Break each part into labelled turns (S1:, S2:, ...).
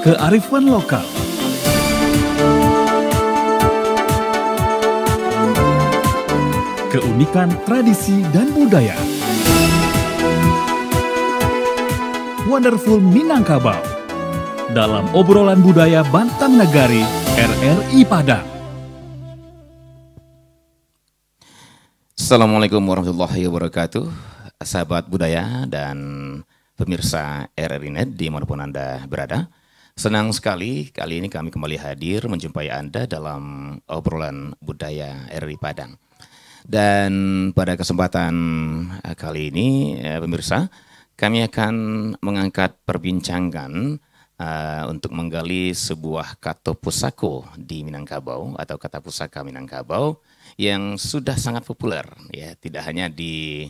S1: Kearifan lokal. Keunikan tradisi dan budaya. Wonderful Minangkabau. Dalam obrolan budaya Bantang Nagari RRI Padang.
S2: Assalamualaikum warahmatullahi wabarakatuh, sahabat budaya dan pemirsa RRI Net dimanapun Anda berada. Senang sekali kali ini kami kembali hadir menjumpai Anda dalam obrolan budaya RRI Padang. Dan pada kesempatan kali ini pemirsa, kami akan mengangkat perbincangan untuk menggali sebuah kata pusako di Minangkabau atau kata pusaka Minangkabau yang sudah sangat populer, ya, tidak hanya di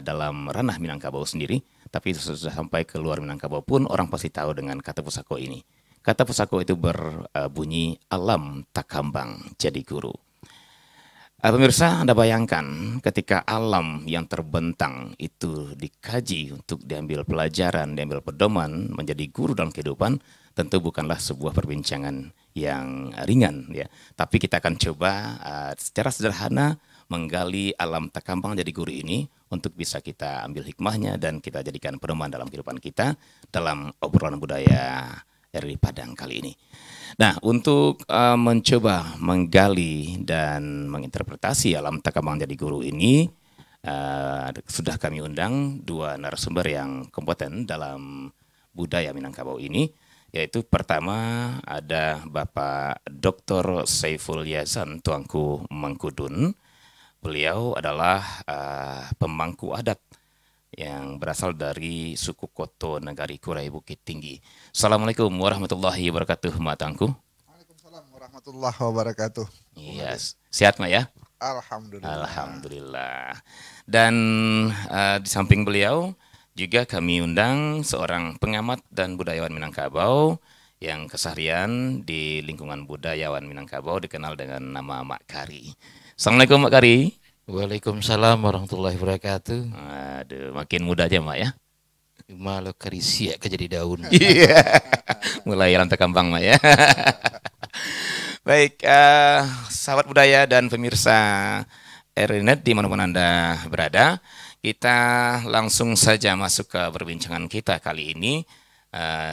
S2: dalam ranah Minangkabau sendiri, tapi sudah sampai ke luar Minangkabau pun orang pasti tahu dengan kata pusako ini. Kata pusako itu berbunyi alam tak kambang jadi guru. Pemirsa, Anda bayangkan ketika alam yang terbentang itu dikaji untuk diambil pelajaran, diambil pedoman menjadi guru dalam kehidupan, tentu bukanlah sebuah perbincangan yang ringan, ya. Tapi kita akan coba secara sederhana menggali alam tak kambang jadi guru ini untuk bisa kita ambil hikmahnya dan kita jadikan pedoman dalam kehidupan kita dalam obrolan budaya RRI Padang kali ini. Nah, untuk mencoba menggali dan menginterpretasi alam tak kambang jadi guru ini, sudah kami undang dua narasumber yang kompeten dalam budaya Minangkabau ini, yaitu pertama ada Bapak Dr. Saiful Yazan Tuanku Mangkudun. Beliau adalah pemangku adat yang berasal dari suku Koto Nagari Kurai Bukit Tinggi. Assalamualaikum warahmatullahi wabarakatuh, Mak Tuanku.
S3: Waalaikumsalam warahmatullahi wabarakatuh.
S2: Yes. Sehat, Mak, ya?
S3: Alhamdulillah.
S2: Alhamdulillah. Dan di samping beliau juga kami undang seorang pengamat dan budayawan Minangkabau yang keseharian di lingkungan budayawan Minangkabau dikenal dengan nama Mak Kari. Assalamualaikum, Mak Kari.
S4: Waalaikumsalam warahmatullahi wabarakatuh.
S2: Aduh, makin muda aja, Mak, ya.
S4: Malu karisia ke jadi daun.
S2: Iya. Mulai lantai kambang, Mak, ya. Baik, sahabat budaya dan pemirsa RRI Net dimanapun Anda berada, kita langsung saja masuk ke perbincangan kita kali ini.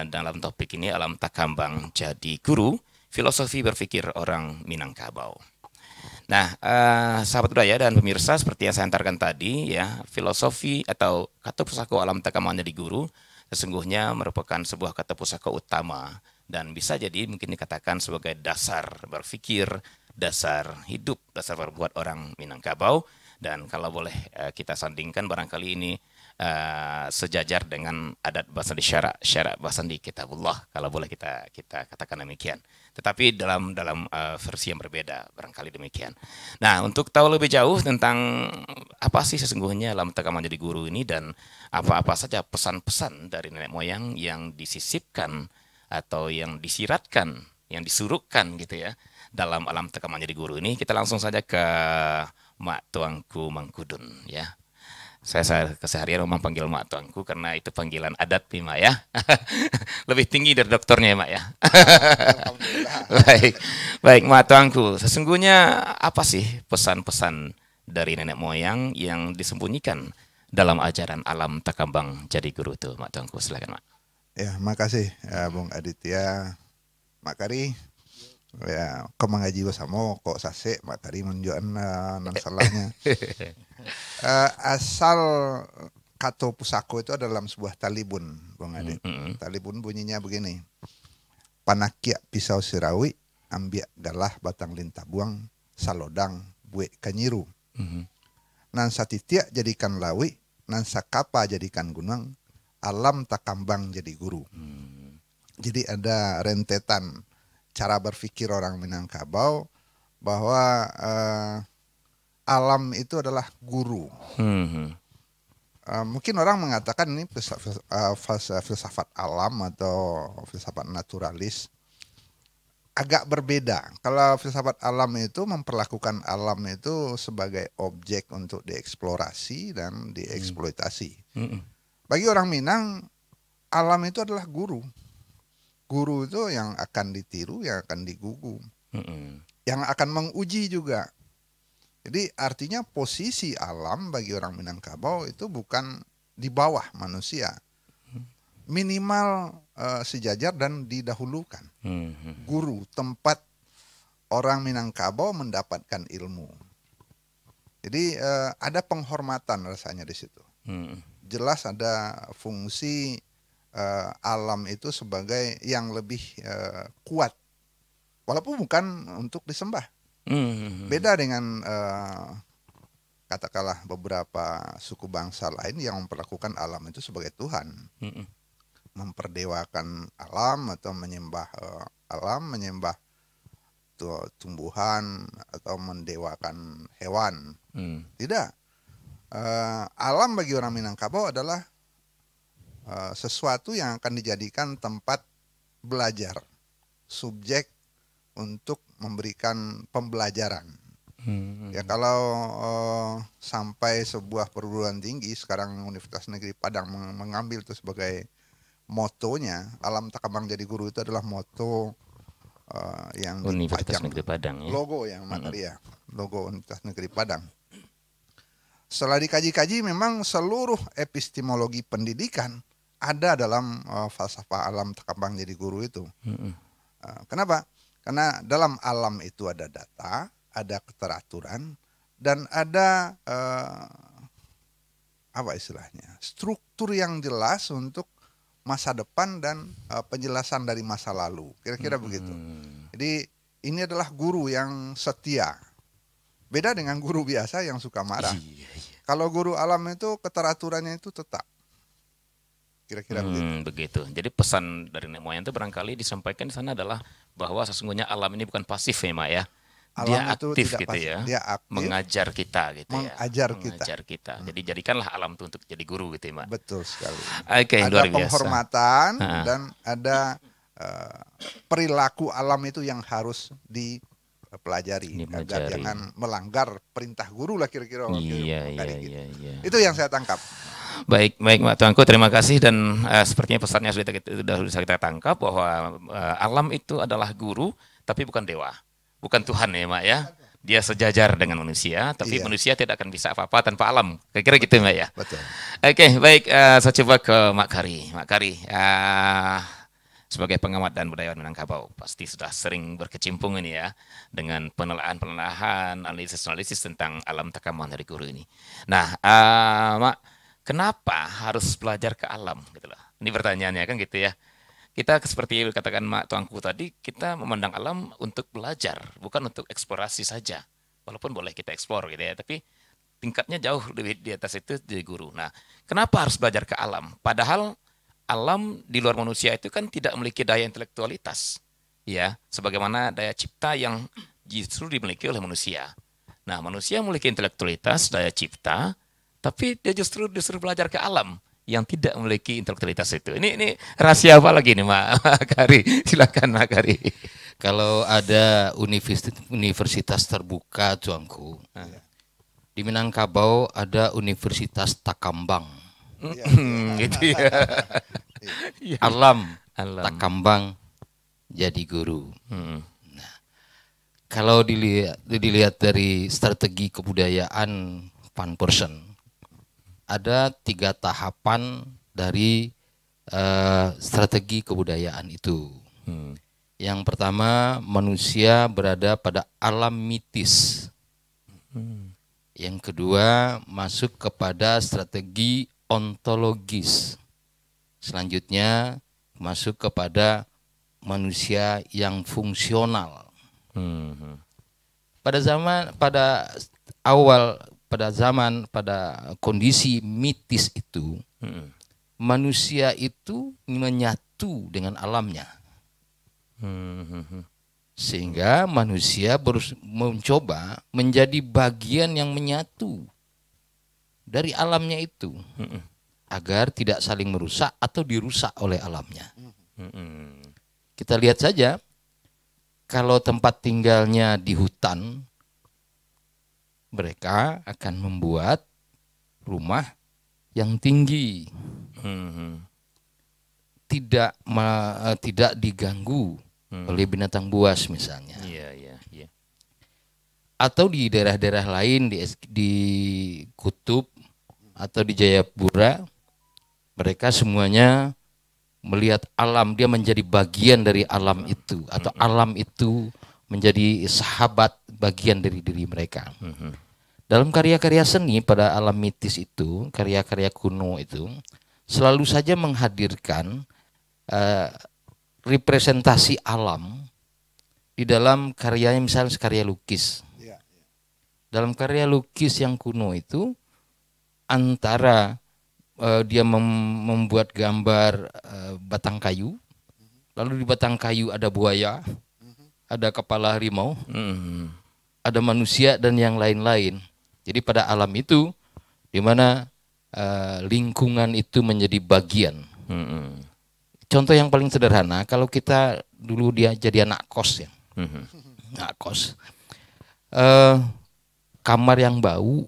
S2: Dalam topik ini, alam tak kambang jadi guru, filosofi berpikir orang Minangkabau. Nah, sahabat budaya dan pemirsa, seperti yang saya antarkan tadi, ya, filosofi atau kata pusaka alam tak kambang jadi guru sesungguhnya merupakan sebuah kata pusaka utama dan bisa jadi mungkin dikatakan sebagai dasar berpikir, dasar hidup, dasar berbuat orang Minangkabau. Dan kalau boleh kita sandingkan barangkali ini sejajar dengan adat bahasa di syarak bahasa di kitabullah, kalau boleh kita katakan demikian. Tetapi dalam versi yang berbeda barangkali demikian. Nah, untuk tahu lebih jauh tentang apa sih sesungguhnya alam tak kambang jadi guru ini dan apa-apa saja pesan-pesan dari nenek moyang yang disisipkan atau yang disiratkan, yang disuruhkan gitu ya dalam alam tak kambang jadi guru ini, kita langsung saja ke Mak Tuanku Mangkudun, ya. Saya keseharian memang panggil Mak Tuanku karena itu panggilan adat nih, Mak, ya. Lebih tinggi dari dokternya, Mak, ya. Baik, Mak Tuanku. Sesungguhnya apa sih pesan-pesan dari nenek moyang yang disembunyikan dalam ajaran alam tak kambang jadi guru itu, Mak Tuanku? Silakan, Mak.
S3: Ya, makasih Bung Aditya, Mak Kari. Ya, kau mengaji bersama kok sase Mak Kari menunjukkan nan salahnya. Asal kata pusako itu adalah dalam sebuah talibun, Bung Adit. Talibun bunyinya begini. Panakia pisau sirawi, ambiak galah batang lintah buang, salodang buek kanyiru. Nan satitiak jadikan lawi, nan sakapa jadikan gunung, alam tak kambang jadi guru. Jadi ada rentetan cara berpikir orang Minangkabau bahwa alam itu adalah guru. Mungkin orang mengatakan ini filsafat alam atau filsafat naturalis. Agak berbeda. Kalau filsafat alam itu memperlakukan alam itu sebagai objek untuk dieksplorasi dan dieksploitasi. Bagi orang Minang, alam itu adalah guru. Guru itu yang akan ditiru, yang akan digugu, yang akan menguji juga. Jadi artinya posisi alam bagi orang Minangkabau itu bukan di bawah manusia. Minimal sejajar dan didahulukan. Guru, tempat orang Minangkabau mendapatkan ilmu. Jadi ada penghormatan rasanya di situ. Jelas ada fungsi alam itu sebagai yang lebih kuat, walaupun bukan untuk disembah. Beda dengan katakanlah beberapa suku bangsa lain yang memperlakukan alam itu sebagai Tuhan, memperdewakan alam atau menyembah alam, menyembah tumbuhan atau mendewakan hewan. Tidak. Alam bagi orang Minangkabau adalah sesuatu yang akan dijadikan tempat belajar, subjek untuk memberikan pembelajaran. Ya kalau sampai sebuah perguruan tinggi, sekarang Universitas Negeri Padang mengambil itu sebagai motonya, alam takabang jadi guru itu adalah moto yang
S2: Universitas
S3: dipajang,
S2: Negeri Padang ya.
S3: logo yang materi ya, logo Universitas Negeri Padang. Setelah dikaji-kaji, memang seluruh epistemologi pendidikan ada dalam falsafah alam takabang jadi guru itu. Kenapa? Karena dalam alam itu ada data, ada keteraturan, dan ada apa istilahnya, struktur yang jelas untuk masa depan dan penjelasan dari masa lalu. Kira-kira begitu. Jadi ini adalah guru yang setia. Beda dengan guru biasa yang suka marah. Kalau guru alam itu keteraturannya itu tetap. Kira-kira
S2: begitu. Jadi pesan dari nenek moyang itu barangkali disampaikan di sana adalah bahwa sesungguhnya alam ini bukan pasif ya, Mak ya. Dia
S3: alam itu
S2: aktif
S3: tidak
S2: gitu
S3: pasif.
S2: ya.
S3: Dia aktif,
S2: mengajar kita gitu
S3: mengajar
S2: ya.
S3: kita.
S2: Mengajar kita. Jadi jadikanlah alam itu untuk jadi guru gitu ya, Mak.
S3: Betul sekali.
S2: Oke,
S3: Ada
S2: luar biasa.
S3: penghormatan dan ada perilaku alam itu yang harus dipelajari agar jangan melanggar perintah guru lah kira-kira.
S2: Iya.
S3: Itu yang saya tangkap.
S2: Baik Mak Tuanku, terima kasih dan sepertinya pesannya sudah bisa kita tangkap bahwa alam itu adalah guru tapi bukan dewa, bukan Tuhan ya Mak ya. Dia sejajar dengan manusia, tapi manusia tidak akan bisa apa-apa tanpa alam. Kira-kira gitu Mak ya.
S3: Betul.
S2: Oke, baik, saya coba ke Mak Kari. Mak Kari, sebagai pengamat dan budayawan Minangkabau, pasti sudah sering berkecimpung ini ya dengan penelaahan, analisis tentang alam takabang dari guru ini. Nah, Mak, kenapa harus belajar ke alam gitu loh. Ini pertanyaannya kan gitu ya. Kita seperti katakan Mak Tuanku tadi, kita memandang alam untuk belajar, bukan untuk eksplorasi saja. Walaupun boleh kita eksplor gitu ya, tapi tingkatnya jauh lebih di atas itu jadi guru. Nah, kenapa harus belajar ke alam? Padahal alam di luar manusia itu kan tidak memiliki daya intelektualitas. Ya, sebagaimana daya cipta yang justru dimiliki oleh manusia. Nah, manusia memiliki intelektualitas, daya cipta, tapi dia justru belajar ke alam yang tidak memiliki intelektualitas itu. Ini rahasia apa lagi nih Mak Kari? Silakan Mak Kari.
S4: Kalau ada universitas terbuka Tuanku, di Minangkabau ada Universitas Takambang.
S2: Gitu ya.
S4: Alam Takambang jadi guru. Nah, kalau dilihat dari strategi kebudayaan Van Person, ada 3 tahapan dari strategi kebudayaan itu. Yang pertama, manusia berada pada alam mitis. Yang kedua, masuk kepada strategi ontologis. Selanjutnya, masuk kepada manusia yang fungsional. Pada kondisi mitis itu, manusia itu menyatu dengan alamnya. Sehingga manusia mencoba menjadi bagian yang menyatu dari alamnya itu, agar tidak saling merusak atau dirusak oleh alamnya. Kita lihat saja, kalau tempat tinggalnya di hutan, mereka akan membuat rumah yang tinggi. tidak diganggu oleh binatang buas misalnya.
S2: Iya, iya, iya.
S4: Atau di daerah-daerah lain di Kutub atau di Jayapura, mereka semuanya melihat alam, dia menjadi bagian dari alam itu, atau alam itu menjadi sahabat bagian dari diri mereka. Dalam karya-karya seni pada alam mitis itu, karya-karya kuno itu selalu saja menghadirkan representasi alam di dalam karyanya, misalnya karya lukis. Dalam karya lukis yang kuno itu, antara dia membuat gambar batang kayu, lalu di batang kayu ada buaya, ada kepala harimau, ada manusia dan yang lain-lain. Jadi pada alam itu, di mana lingkungan itu menjadi bagian. Contoh yang paling sederhana, kalau kita dulu dia jadi anak kos ya, anak kos, kamar yang bau,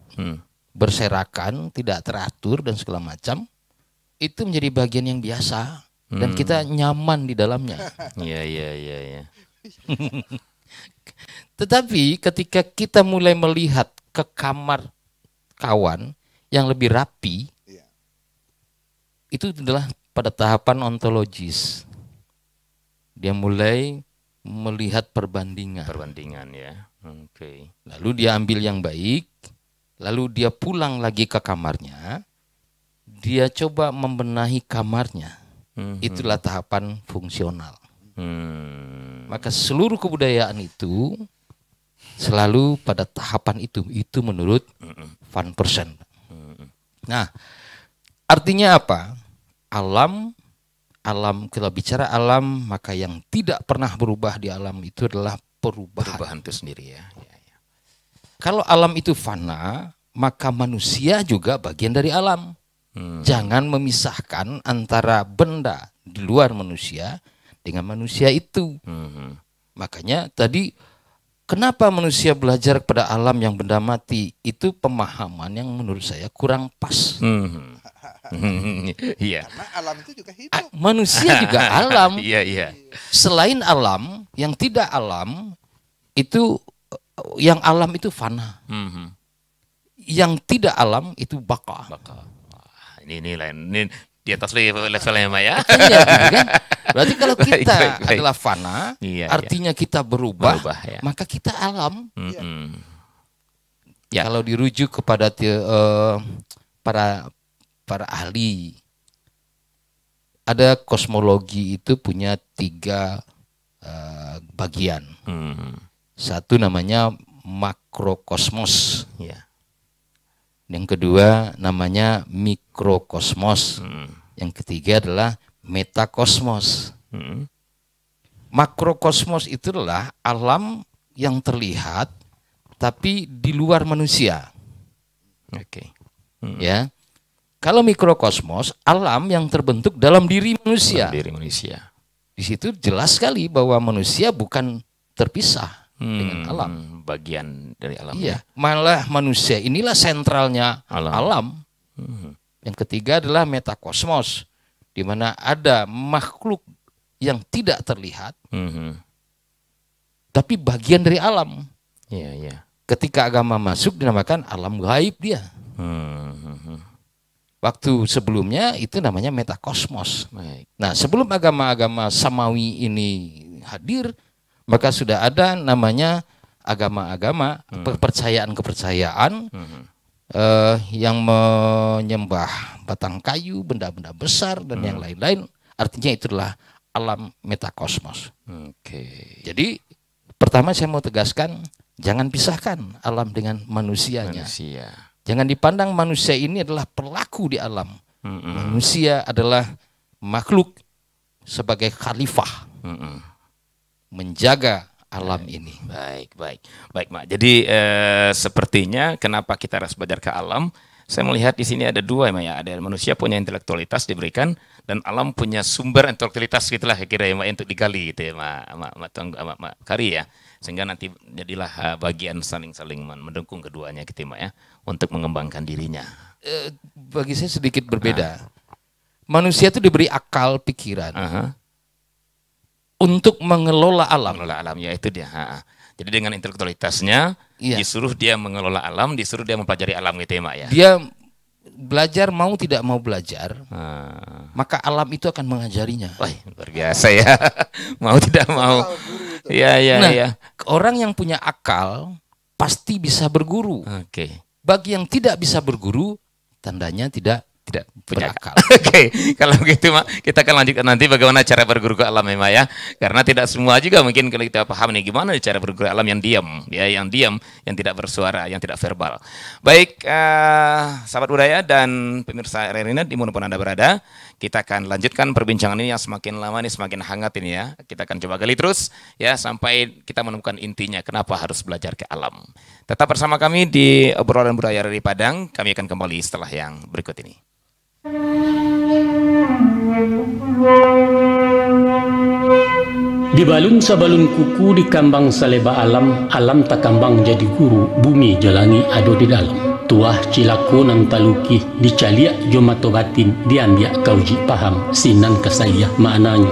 S4: berserakan, tidak teratur dan segala macam, itu menjadi bagian yang biasa dan kita nyaman di dalamnya.
S2: Iya, iya, iya, iya.
S4: Tetapi ketika kita mulai melihat ke kamar kawan yang lebih rapi, itu adalah pada tahapan ontologis. Dia mulai melihat perbandingan.
S2: Perbandingan ya. Oke.
S4: Lalu dia ambil yang baik, lalu dia pulang lagi ke kamarnya, dia coba membenahi kamarnya. Itulah tahapan fungsional. Maka seluruh kebudayaan itu selalu pada tahapan itu menurut Van Persen. Nah, artinya apa? Alam, kita bicara alam, maka yang tidak pernah berubah di alam itu adalah perubahan
S2: itu sendiri ya.
S4: Kalau alam itu fana, maka manusia juga bagian dari alam. Jangan memisahkan antara benda di luar manusia dengan manusia itu. Makanya tadi, kenapa manusia belajar kepada alam yang benda mati? Itu pemahaman yang menurut saya kurang pas.
S2: Iya.
S3: Karena alam itu juga hidup.
S4: Manusia juga alam.
S2: Iya, iya.
S4: Selain alam, yang tidak alam itu, yang alam itu fana. Yang tidak alam itu baka.
S2: Wah, ini lain. Ini di atas levelnya Mak ya.
S4: Iya, gitu kan? Berarti kalau kita
S2: Baik.
S4: adalah fana,
S2: Iya,
S4: artinya kita berubah,
S2: ya.
S4: maka kita alam.
S2: Ya.
S4: Kalau dirujuk kepada para ahli, ada kosmologi itu punya 3 bagian. Satu namanya makrokosmos.
S2: Ya.
S4: Yang kedua namanya mikrokosmos. Yang ketiga adalah metakosmos. Makrokosmos itu adalah alam yang terlihat tapi di luar manusia.
S2: Oke.
S4: Ya. Kalau mikrokosmos, alam yang terbentuk dalam diri manusia.
S2: Diri manusia.
S4: Di situ jelas sekali bahwa manusia bukan terpisah dengan alam.
S2: Bagian dari alam.
S4: Iya, malah manusia inilah sentralnya alam. Yang ketiga adalah metakosmos, di mana ada makhluk yang tidak terlihat, tapi bagian dari alam.
S2: Iya, iya.
S4: Ketika agama masuk dinamakan alam gaib dia. Waktu sebelumnya itu namanya metakosmos.
S2: Baik.
S4: Nah, sebelum agama-agama samawi ini hadir, maka sudah ada namanya agama-agama, kepercayaan-kepercayaan yang menyembah batang kayu, benda-benda besar dan yang lain-lain. Artinya itulah alam metakosmos.
S2: Oke.
S4: Jadi pertama saya mau tegaskan, jangan pisahkan alam dengan manusianya.
S2: Manusia.
S4: Jangan dipandang manusia ini adalah pelaku di alam. Manusia adalah makhluk sebagai khalifah menjaga alam ini.
S2: Baik, Mak. Jadi sepertinya kenapa kita harus belajar ke alam? Saya melihat di sini ada 2 ya, Mak ya. Ada manusia punya intelektualitas diberikan dan alam punya sumber intelektualitas gitulah kira-kira ya, Mak, untuk digali gitu ya, Mak Kari ya. Sehingga nanti jadilah bagian saling-saling mendukung keduanya gitu Mak ya, untuk mengembangkan dirinya.
S4: Bagi saya sedikit berbeda. manusia itu diberi akal pikiran
S2: Aha.
S4: untuk mengelola alam.
S2: Mengelola alam, ya itu dia. Jadi dengan intelektualitasnya
S4: Iya.
S2: disuruh dia mengelola alam, disuruh dia mempelajari alam gitu ya, Mak ya.
S4: Dia belajar mau tidak mau belajar,
S2: Ah.
S4: maka alam itu akan mengajarinya.
S2: Wah, luar biasa ya. Mau tidak mau. Iya, iya,
S4: Nah,
S2: iya.
S4: orang yang punya akal pasti bisa berguru.
S2: Oke.
S4: Bagi yang tidak bisa berguru, tandanya tidak
S2: Punya
S4: berakal.
S2: Oke, kalau begitu Mak, kita akan lanjutkan nanti bagaimana cara berguru ke alam ya, Mak ya. Karena tidak semua juga mungkin kalau kita paham nih gimana cara berguru ke alam yang diam, ya, yang diam, yang tidak bersuara, yang tidak verbal. Baik, sahabat budaya dan pemirsa RRI dimanapun Anda berada, kita akan lanjutkan perbincangan ini yang semakin lama ini semakin hangat ini ya. Kita akan coba gali terus ya sampai kita menemukan intinya kenapa harus belajar ke alam. Tetap bersama kami di obrolan budaya RRI Padang. Kami akan kembali setelah yang berikut ini.
S5: Di balun sabalun kuku di kambang saleba alam, alam tak kambang jadi guru, bumi jalani ado di dalam. Tuah cilaku nan taluki, dicaliak jomato batin, diambiak kauji paham, sinan kesayah maknanya.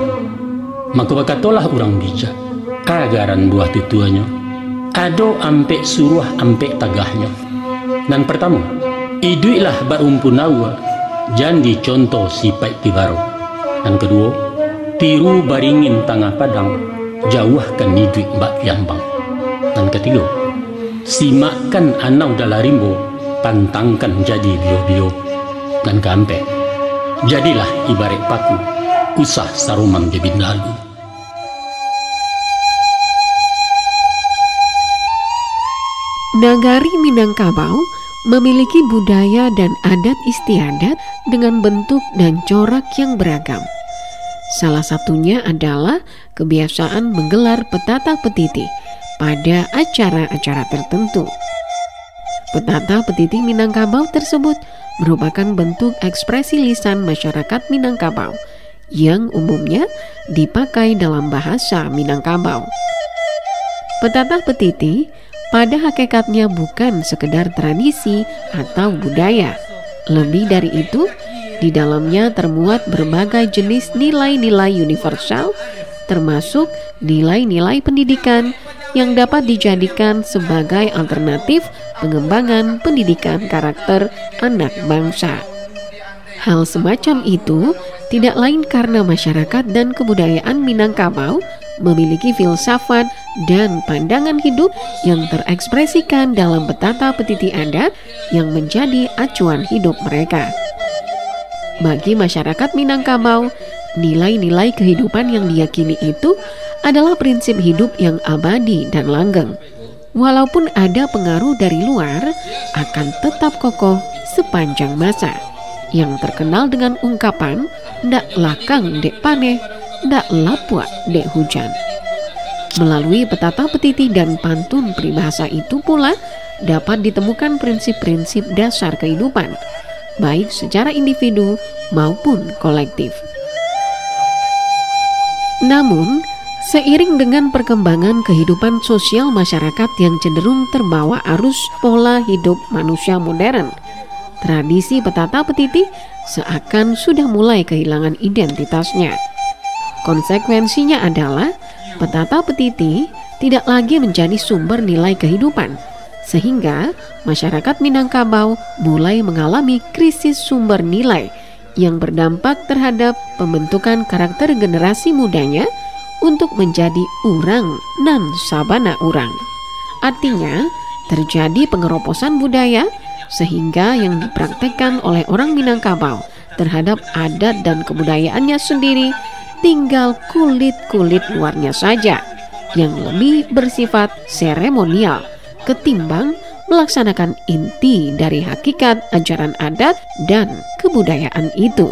S5: Maka bakatolah orang bijak, agaran buah tutuanya, ado ampe suruh ampe tagahnya. Nan pertama, iduilah baumpunawa, jandi contoh sipai kibaro. Dan kedua, tiru baringin tengah padang, jauhkan nidui mbak yambang. Dan ketiga, simakkan anau dalarimbo, pantangkan jadi bio-bio. Dan keempat, jadilah ibarat paku, usah sarumang jebindalu.
S6: Nagari Minangkabau memiliki budaya dan adat istiadat dengan bentuk dan corak yang beragam. Salah satunya adalah kebiasaan menggelar petata petiti pada acara-acara tertentu. Petata petiti Minangkabau tersebut merupakan bentuk ekspresi lisan masyarakat Minangkabau yang umumnya dipakai dalam bahasa Minangkabau. Petata petiti pada hakikatnya bukan sekedar tradisi atau budaya. Lebih dari itu, di dalamnya termuat berbagai jenis nilai-nilai universal, termasuk nilai-nilai pendidikan yang dapat dijadikan sebagai alternatif pengembangan pendidikan karakter anak bangsa. Hal semacam itu tidak lain karena masyarakat dan kebudayaan Minangkabau memiliki filsafat dan pandangan hidup yang terekspresikan dalam petata petiti adat yang menjadi acuan hidup mereka. Bagi masyarakat Minangkabau, nilai-nilai kehidupan yang diyakini itu adalah prinsip hidup yang abadi dan langgeng. Walaupun ada pengaruh dari luar, akan tetap kokoh sepanjang masa. Yang terkenal dengan ungkapan, "Ndak lakang dek paneh, ndak lapua dek hujan." Melalui petata petiti dan pantun peribahasa itu pula dapat ditemukan prinsip-prinsip dasar kehidupan, baik secara individu maupun kolektif. Namun, seiring dengan perkembangan kehidupan sosial masyarakat yang cenderung terbawa arus pola hidup manusia modern, tradisi petata petiti seakan sudah mulai kehilangan identitasnya. Konsekuensinya adalah petata petiti tidak lagi menjadi sumber nilai kehidupan, sehingga masyarakat Minangkabau mulai mengalami krisis sumber nilai yang berdampak terhadap pembentukan karakter generasi mudanya untuk menjadi urang nan sabana urang. Artinya, terjadi pengeroposan budaya sehingga yang dipraktekkan oleh orang Minangkabau terhadap adat dan kebudayaannya sendiri tinggal kulit-kulit luarnya saja yang lebih bersifat seremonial ketimbang melaksanakan inti dari hakikat ajaran adat dan kebudayaan itu.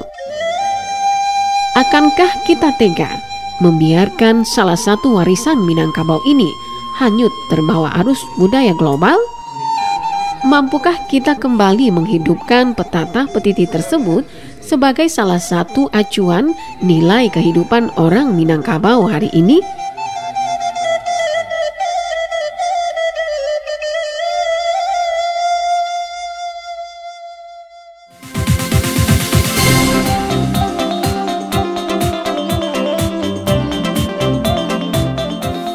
S6: Akankah kita tega membiarkan salah satu warisan Minangkabau ini hanyut terbawa arus budaya global? Mampukah kita kembali menghidupkan petata petiti tersebut sebagai salah satu acuan nilai kehidupan orang Minangkabau hari ini?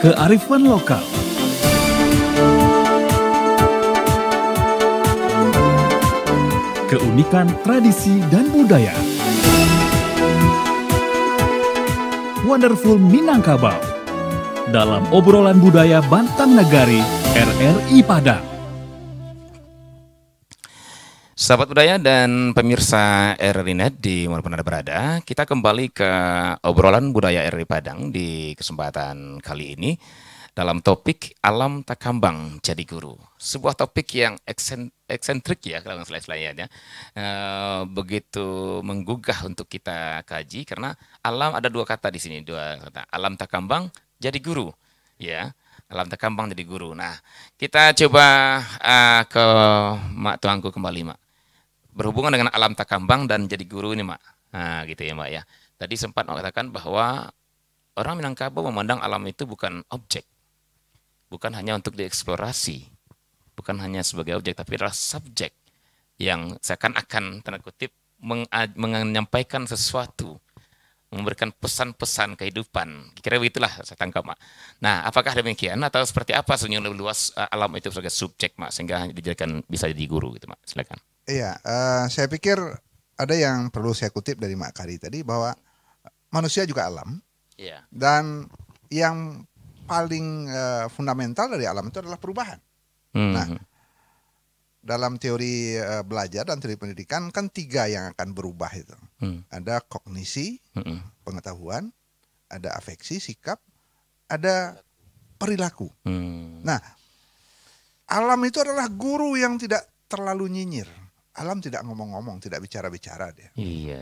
S1: kearifan lokal. Keunikan tradisi dan budaya. Wonderful Minangkabau dalam obrolan budaya Bantang Nagari RRI Padang.
S2: Sahabat budaya dan pemirsa RRI Net di manapun Anda berada, kita kembali ke obrolan budaya RRI Padang di kesempatan kali ini dalam topik Alam Takambang Jadi Guru. Sebuah topik yang eksentrik ya kalau selain-selainnya. Begitu menggugah untuk kita kaji karena alam ada dua kata di sini, dua kata. Alam Takambang jadi guru, ya. Alam Takambang jadi guru. Nah, kita coba ke Mak Tuanku kembali, Mak. Berhubungan dengan alam Takambang dan jadi guru ini, Mak. Nah, gitu ya, Mak ya. Tadi sempat mengatakan bahwa orang Minangkabau memandang alam itu bukan objek. Bukan hanya untuk dieksplorasi, bukan hanya sebagai objek, tapi adalah subjek yang seakan-akan tanda kutip menyampaikan sesuatu, memberikan pesan-pesan kehidupan. Kira begitulah saya tangkap, Mak. Nah, apakah demikian atau seperti apa sebenarnya lebih luas alam itu sebagai subjek, Mak, sehingga dijadikan bisa jadi guru gitu, Mak? Silakan.
S3: Iya, saya pikir ada yang perlu saya kutip dari Mak Kari tadi bahwa manusia juga alam.
S2: Iya.
S3: Dan yang paling fundamental dari alam itu adalah perubahan. Nah, dalam teori belajar dan teori pendidikan kan 3 yang akan berubah itu. Ada kognisi, pengetahuan, ada afeksi, sikap, ada perilaku. Nah, alam itu adalah guru yang tidak terlalu nyinyir. Alam tidak ngomong-ngomong, tidak bicara-bicara dia.
S2: Iya.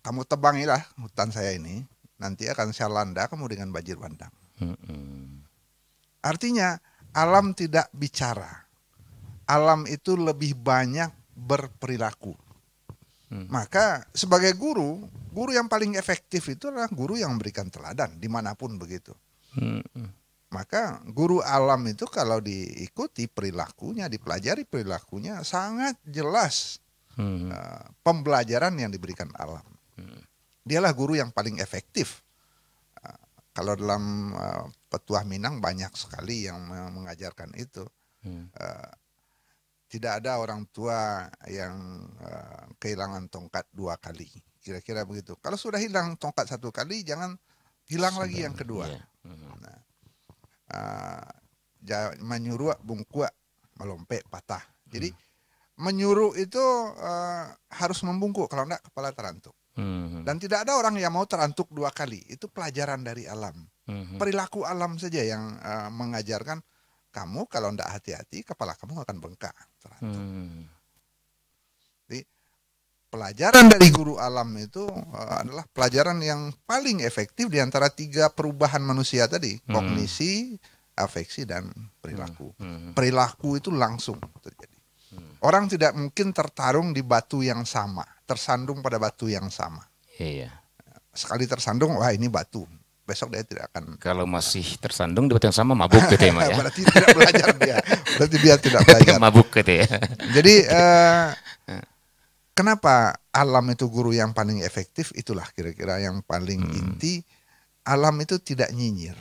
S3: Kamu tebangilah hutan saya ini, nanti akan saya landa kamu dengan banjir bandang. Artinya alam tidak bicara. Alam itu lebih banyak berperilaku. Maka sebagai guru yang paling efektif itu adalah guru yang memberikan teladan dimanapun begitu. Maka guru alam itu kalau diikuti perilakunya, dipelajari perilakunya, sangat jelas pembelajaran yang diberikan alam. Dialah guru yang paling efektif. Kalau dalam Petuah Minang banyak sekali yang mengajarkan itu. Tidak ada orang tua yang kehilangan tongkat 2 kali. Kira-kira begitu. Kalau sudah hilang tongkat 1 kali, jangan hilang lagi yang kedua. Nah, menyuruh bungkua melompe patah. Jadi menyuruh itu harus membungkuk, kalau enggak kepala terantuk. Dan tidak ada orang yang mau terantuk 2 kali. Itu pelajaran dari alam. Perilaku alam saja yang mengajarkan kamu kalau tidak hati-hati kepala kamu akan bengkak terantuk. Jadi pelajaran dari guru alam itu adalah pelajaran yang paling efektif di antara 3 perubahan manusia tadi, kognisi, afeksi, dan perilaku. Perilaku itu langsung terjadi. Orang tidak mungkin tertarung di batu yang sama, tersandung pada batu yang sama.
S2: Iya.
S3: Sekali tersandung, wah ini batu. Besok dia tidak akan.
S2: Kalau masih tersandung di batu yang sama, mabuk gitu ya, Mak ya.
S3: Berarti tidak belajar dia. Berarti dia tidak belajar.
S2: Mabuk gitu ya.
S3: Jadi kenapa alam itu guru yang paling efektif? Itulah kira-kira yang paling inti. Alam itu tidak nyinyir.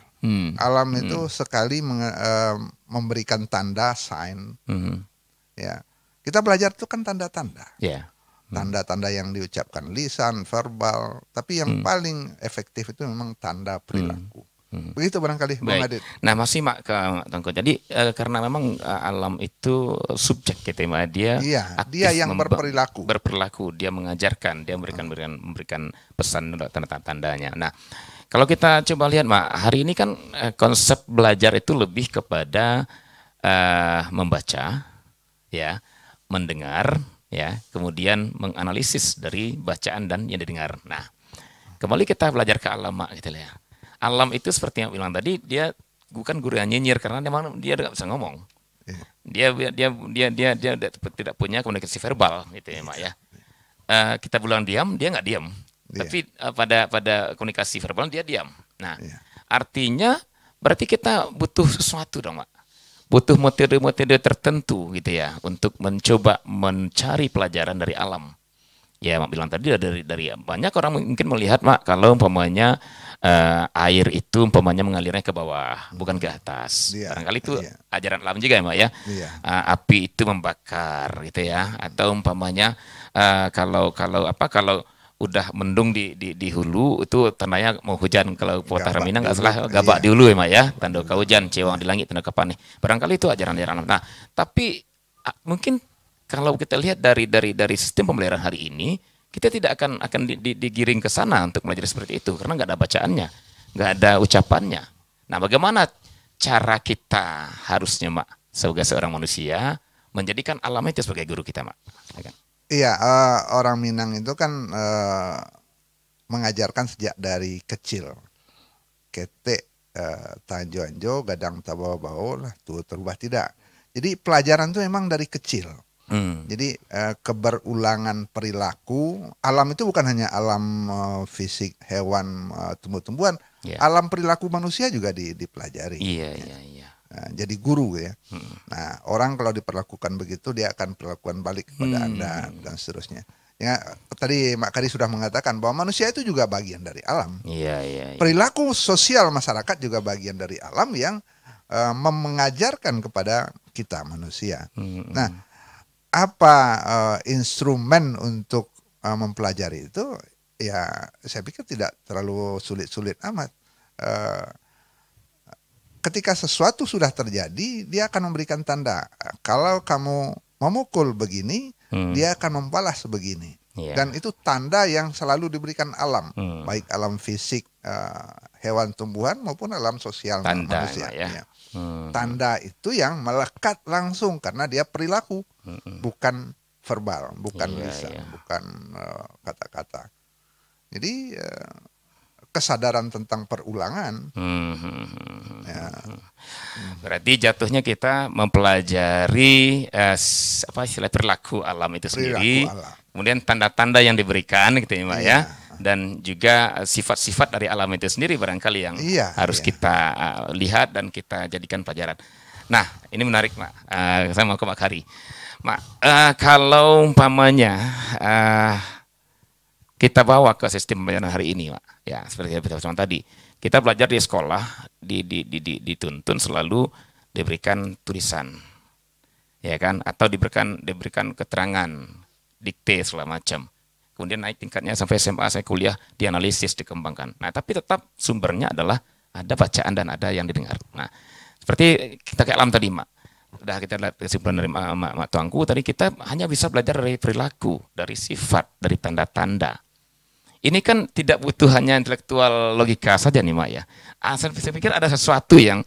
S3: Alam itu sekali memberikan tanda, sign. Ya, kita belajar itu kan tanda-tanda.
S2: Yeah.
S3: Tanda-tanda yang diucapkan lisan, verbal. Tapi yang paling efektif itu memang tanda perilaku. Begitu barangkali, Bang Adit.
S2: Nah, masih Mak ke Tengku. Jadi karena memang alam itu subjek gitu, Mak. Dia
S3: yang berperilaku.
S2: Berperilaku, dia mengajarkan, dia memberikan pesan tanda-tandanya. Nah, kalau kita coba lihat, Mak, hari ini kan konsep belajar itu lebih kepada membaca, ya, mendengar, ya, kemudian menganalisis dari bacaan dan yang didengar. Nah, kembali kita belajar ke alam, Mak, gitu ya. Alam itu seperti yang bilang tadi, dia bukan guru yang nyinyir karena memang dia tidak bisa ngomong. Dia tidak punya komunikasi verbal, gitu ya, Mak ya. Kita bilang diam, dia nggak diam. Tapi pada komunikasi verbal dia diam. Nah, artinya berarti kita butuh sesuatu dong, Mak. Butuh metode-metode tertentu gitu ya untuk mencoba mencari pelajaran dari alam. Ya, Mak bilang tadi dari banyak orang mungkin melihat, Mak, kalau umpamanya air itu umpamanya mengalirnya ke bawah, bukan ke atas.
S3: Iya,
S2: Barangkali itu
S3: iya.
S2: ajaran alam juga ya, Mak ya.
S3: Iya.
S2: Api itu membakar gitu ya. Atau umpamanya kalau udah mendung di hulu itu tandanya mau hujan. Kalau Potara
S3: Gabak
S2: Minang nggak
S3: di
S2: salah
S3: hulu,
S2: gabak
S3: iya.
S2: di hulu ya, Mak ya. Tanda hujan, cewang di langit, tanda kepanih. Barangkali itu ajaran-ajaran alam. Nah, tapi mungkin kalau kita lihat dari sistem pembelajaran hari ini, kita tidak akan digiring ke sana untuk belajar seperti itu karena nggak ada bacaannya, nggak ada ucapannya. Nah, bagaimana cara kita harusnya, Mak, sebagai seorang manusia menjadikan alam itu sebagai guru kita, Mak?
S3: Iya, orang Minang itu kan mengajarkan sejak dari kecil. Ketek, tanjo anjo, gadang tabawa lah, tuh terubah tidak. Jadi pelajaran itu memang dari kecil. Jadi keberulangan perilaku, alam itu bukan hanya alam fisik, hewan, tumbuh-tumbuhan, alam perilaku manusia juga dipelajari.
S2: Iya.
S3: Nah, jadi guru ya. Nah, orang kalau diperlakukan begitu, dia akan perlakuan balik kepada Anda dan seterusnya. Ya, tadi Mak Kari sudah mengatakan bahwa manusia itu juga bagian dari alam.
S2: Iya.
S3: Perilaku sosial masyarakat juga bagian dari alam yang mengajarkan kepada kita manusia. Nah, apa instrumen untuk mempelajari itu? Ya, saya pikir tidak terlalu sulit-sulit amat. Ketika sesuatu sudah terjadi, dia akan memberikan tanda. Kalau kamu memukul begini, dia akan membalas begini. Dan itu tanda yang selalu diberikan alam, baik alam fisik, hewan tumbuhan maupun alam sosial
S2: Tanda,
S3: manusia.
S2: ya.
S3: Tanda itu yang melekat langsung karena dia perilaku, bukan verbal, bukan lisan, bukan kata-kata. Jadi kesadaran tentang perulangan. Ya.
S2: Berarti jatuhnya kita mempelajari istilah perilaku alam itu sendiri,
S3: alam.
S2: Kemudian tanda-tanda yang diberikan gitu ya, Mbak ya, dan juga sifat-sifat dari alam itu sendiri barangkali yang harus kita lihat dan kita jadikan pelajaran. Nah, ini menarik, Mak. Saya mau ke Mak Kari. Mak, kalau umpamanya kita bawa ke sistem pembelajaran hari ini, Mak, ya seperti yang kita bilang tadi, kita belajar di sekolah, dituntun selalu diberikan tulisan, ya kan, atau diberikan keterangan, dikte segala macam. Kemudian naik tingkatnya sampai SMA, saya kuliah, dianalisis, dikembangkan. Nah, tapi tetap sumbernya adalah ada bacaan dan ada yang didengar. Nah, seperti kita ke alam tadi, Mak. Sudah kita lihat kesimpulan dari Mak Tuanku tadi, kita hanya bisa belajar dari perilaku, dari sifat, dari tanda-tanda. Ini kan tidak butuh hanya intelektual logika saja nih, Mak ya. Saya pikir ada sesuatu yang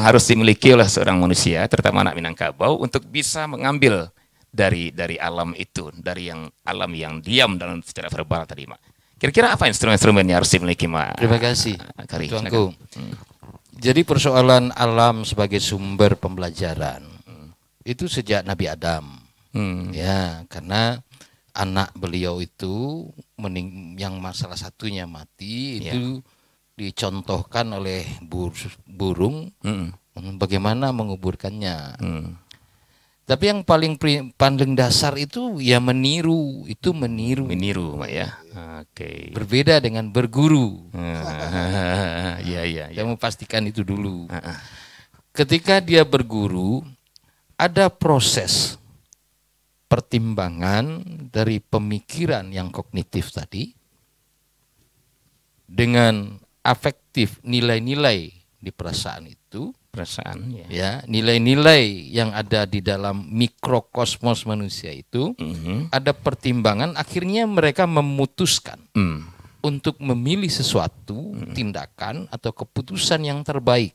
S2: harus dimiliki oleh seorang manusia, terutama anak Minangkabau, untuk bisa mengambil dari alam itu, dari alam yang diam dalam secara verbal tadi, Mak. Kira-kira apa instrumen-instrumen yang harus dimiliki, Mak?
S4: Terima kasih,
S2: Kari,
S4: Tuanku. Jadi persoalan alam sebagai sumber pembelajaran itu sejak Nabi Adam, ya, karena anak beliau itu yang salah satunya mati itu dicontohkan oleh burung bagaimana menguburkannya. Tapi yang paling dasar itu ya meniru, Mak ya. Oke. Berbeda dengan berguru. Saya mau pastikan itu dulu. Ketika dia berguru, ada proses pertimbangan dari pemikiran yang kognitif tadi dengan afektif, nilai-nilai di perasaan itu. Ya, nilai-nilai yang ada di dalam mikrokosmos manusia itu ada pertimbangan, akhirnya mereka memutuskan untuk memilih sesuatu tindakan atau keputusan yang terbaik.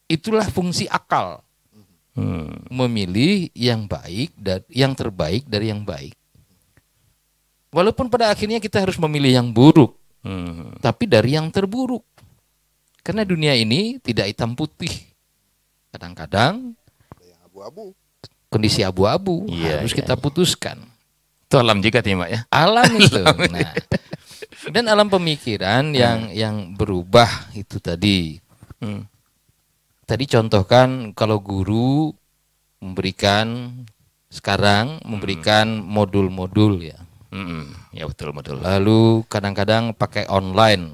S4: Itulah fungsi akal, memilih yang baik dan yang terbaik dari yang baik. Walaupun pada akhirnya kita harus memilih yang buruk, tapi dari yang terburuk. Karena dunia ini tidak hitam putih. Kadang-kadang kondisi abu-abu harus kita putuskan.
S2: Itu alam juga nih, Mbak ya.
S4: Alam itu. Nah, dan alam pemikiran yang berubah itu tadi. Tadi contohkan kalau guru memberikan sekarang memberikan modul-modul ya.
S2: Ya betul.
S4: Lalu kadang-kadang pakai online.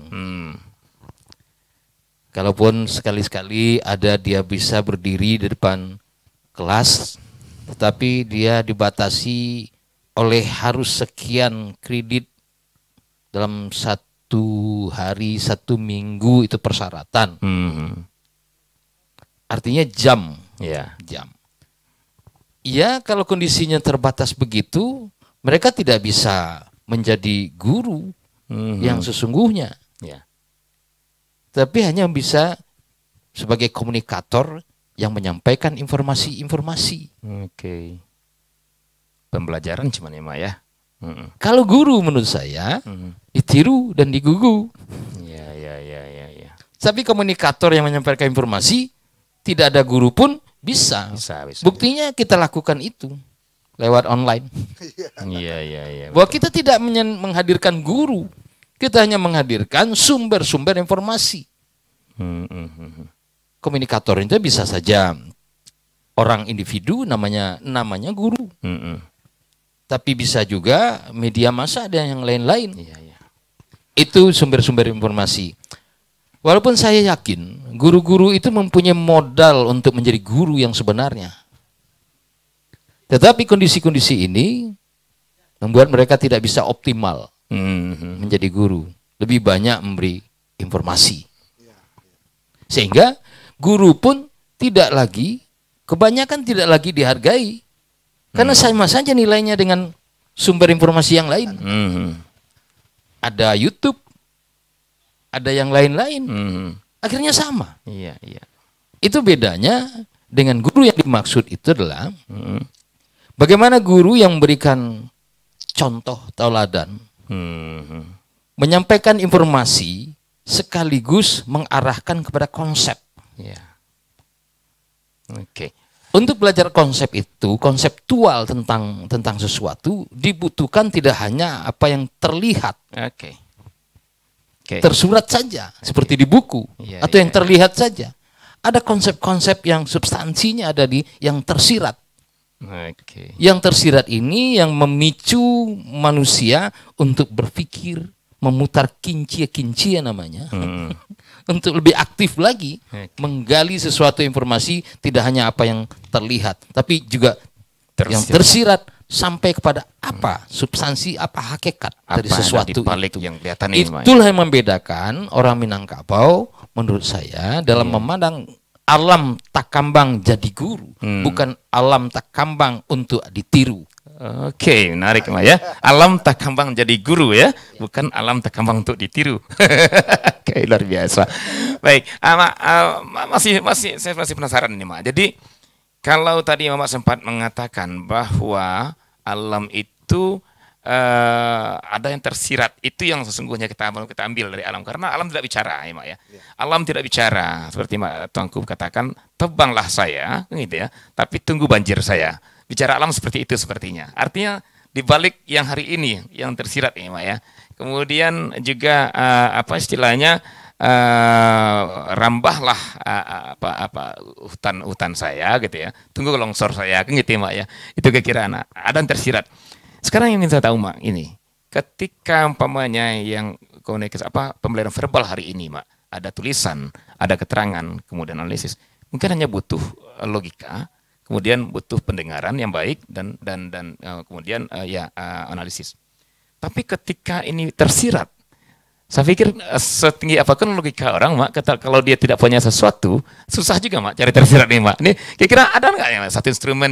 S4: Kalaupun sekali-sekali ada dia bisa berdiri di depan kelas, tetapi dia dibatasi oleh harus sekian kredit dalam 1 hari, 1 minggu, itu persyaratan. Artinya jam. Jam. Ya, kalau kondisinya terbatas begitu, mereka tidak bisa menjadi guru yang sesungguhnya. Tapi hanya bisa sebagai komunikator yang menyampaikan informasi-informasi.
S2: Oke. Pembelajaran cuman ya, Mak ya.
S4: Kalau guru menurut saya ditiru dan digugu.
S2: Ya.
S4: Tapi komunikator yang menyampaikan informasi, tidak ada guru pun bisa. Buktinya kita lakukan itu lewat online.
S2: Iya.
S4: Bahwa kita tidak menghadirkan guru, kita hanya menghadirkan sumber-sumber informasi. Komunikator itu bisa saja orang individu, namanya guru. Tapi bisa juga media massa dan yang lain-lain. Itu sumber-sumber informasi. Walaupun saya yakin guru-guru itu mempunyai modal untuk menjadi guru yang sebenarnya. Tetapi kondisi-kondisi ini membuat mereka tidak bisa optimal menjadi guru. Lebih banyak memberi informasi. Sehingga guru pun kebanyakan tidak lagi dihargai. Karena sama saja nilainya dengan sumber informasi yang lain. Ada YouTube, ada yang lain-lain. Akhirnya sama.
S2: Iya.
S4: Itu bedanya dengan guru yang dimaksud itu adalah bagaimana guru yang memberikan contoh tauladan, menyampaikan informasi sekaligus mengarahkan kepada konsep.
S2: Oke.
S4: Untuk belajar konsep itu, konseptual tentang sesuatu, dibutuhkan tidak hanya apa yang terlihat, tersurat saja, seperti di buku, atau yang terlihat saja. Ada konsep-konsep yang substansinya ada di yang tersirat. Yang tersirat ini yang memicu manusia untuk berpikir, memutar kincia namanya, untuk lebih aktif lagi, menggali sesuatu informasi, tidak hanya apa yang terlihat, tapi juga yang tersirat sampai kepada apa substansi, apa hakikat dari sesuatu itu.
S2: Yang kelihatan ini,
S4: Itulah yang membedakan orang Minangkabau menurut saya dalam memandang alam takambang jadi guru, bukan alam takambang untuk ditiru.
S2: Oke, menarik Mak ya. Alam takambang jadi guru ya, bukan alam takambang untuk ditiru. Oke, luar biasa. Baik, saya masih penasaran ini Mak. Jadi kalau tadi Mama sempat mengatakan bahwa alam itu ada yang tersirat, itu yang sesungguhnya kita ambil dari alam, karena alam tidak bicara ya Mak ya. Alam tidak bicara, seperti Mak Tuanku katakan, tebanglah saya gitu ya, tapi tunggu banjir saya. Bicara alam seperti itu sepertinya. Artinya di balik yang hari ini yang tersirat ya Mak ya. Kemudian juga apa istilahnya, rambahlah hutan saya gitu ya. Tunggu longsor saya kan gitu ya Mak ya. Itu kira-kira ada yang tersirat. Sekarang yang ingin saya tahu Mak ini, ketika umpamanya yang komunikasi pembelajaran verbal hari ini Mak, ada tulisan, ada keterangan, kemudian analisis, mungkin hanya butuh logika, kemudian butuh pendengaran yang baik dan kemudian analisis. Tapi ketika ini tersirat, saya pikir setinggi apapun logika orang Mak, kalau dia tidak punya sesuatu, susah juga Mak cari tersirat nih Mak. Ini kira-kira ada nggak ya satu instrumen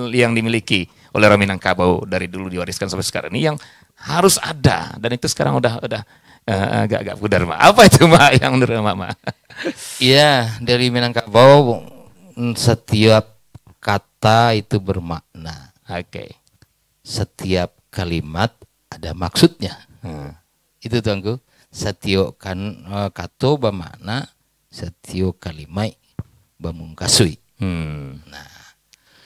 S2: yang dimiliki oleh orang Minangkabau dari dulu diwariskan sampai sekarang ini yang harus ada, dan itu sekarang udah agak pudar Mak. Apa itu Mak yang menurut Mak?
S4: Iya, dari Minangkabau setiap kata itu bermakna. Setiap kalimat ada maksudnya. Itu Tuanku. Setiap kato bermakna, setiap kalimat bamungkasui. Nah,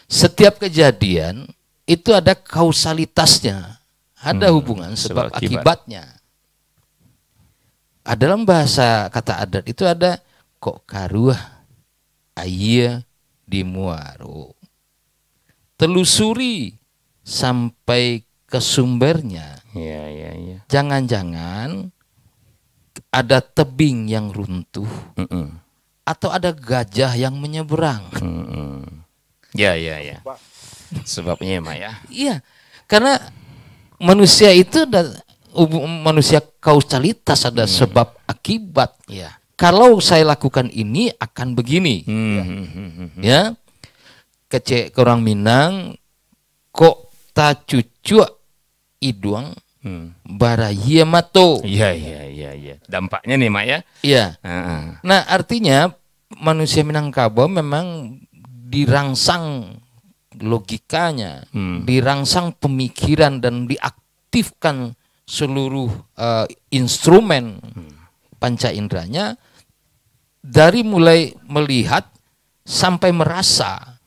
S4: setiap kejadian itu ada kausalitasnya, ada hubungan sebab akibatnya. Dalam bahasa kata adat itu ada kok karuah ayah di muaro. telusuri sampai ke sumbernya.
S2: Iya, iya, iya.
S4: Jangan-jangan ada tebing yang runtuh atau ada gajah yang menyeberang.
S2: Ya, ya, ya. Sebabnya Mak ya.
S4: Iya, karena manusia itu manusia kausalitas, ada sebab akibat.
S2: Iya.
S4: Kalau saya lakukan ini akan begini. Ya. Kecek orang Minang kok ta cucu iduang baraya mato.
S2: Iya, iya, iya, iya. Dampaknya nih Mak ya.
S4: Iya. Nah, artinya manusia Minangkabau memang dirangsang logikanya, dirangsang pemikiran dan diaktifkan seluruh instrumen panca inderanya dari mulai melihat sampai merasa.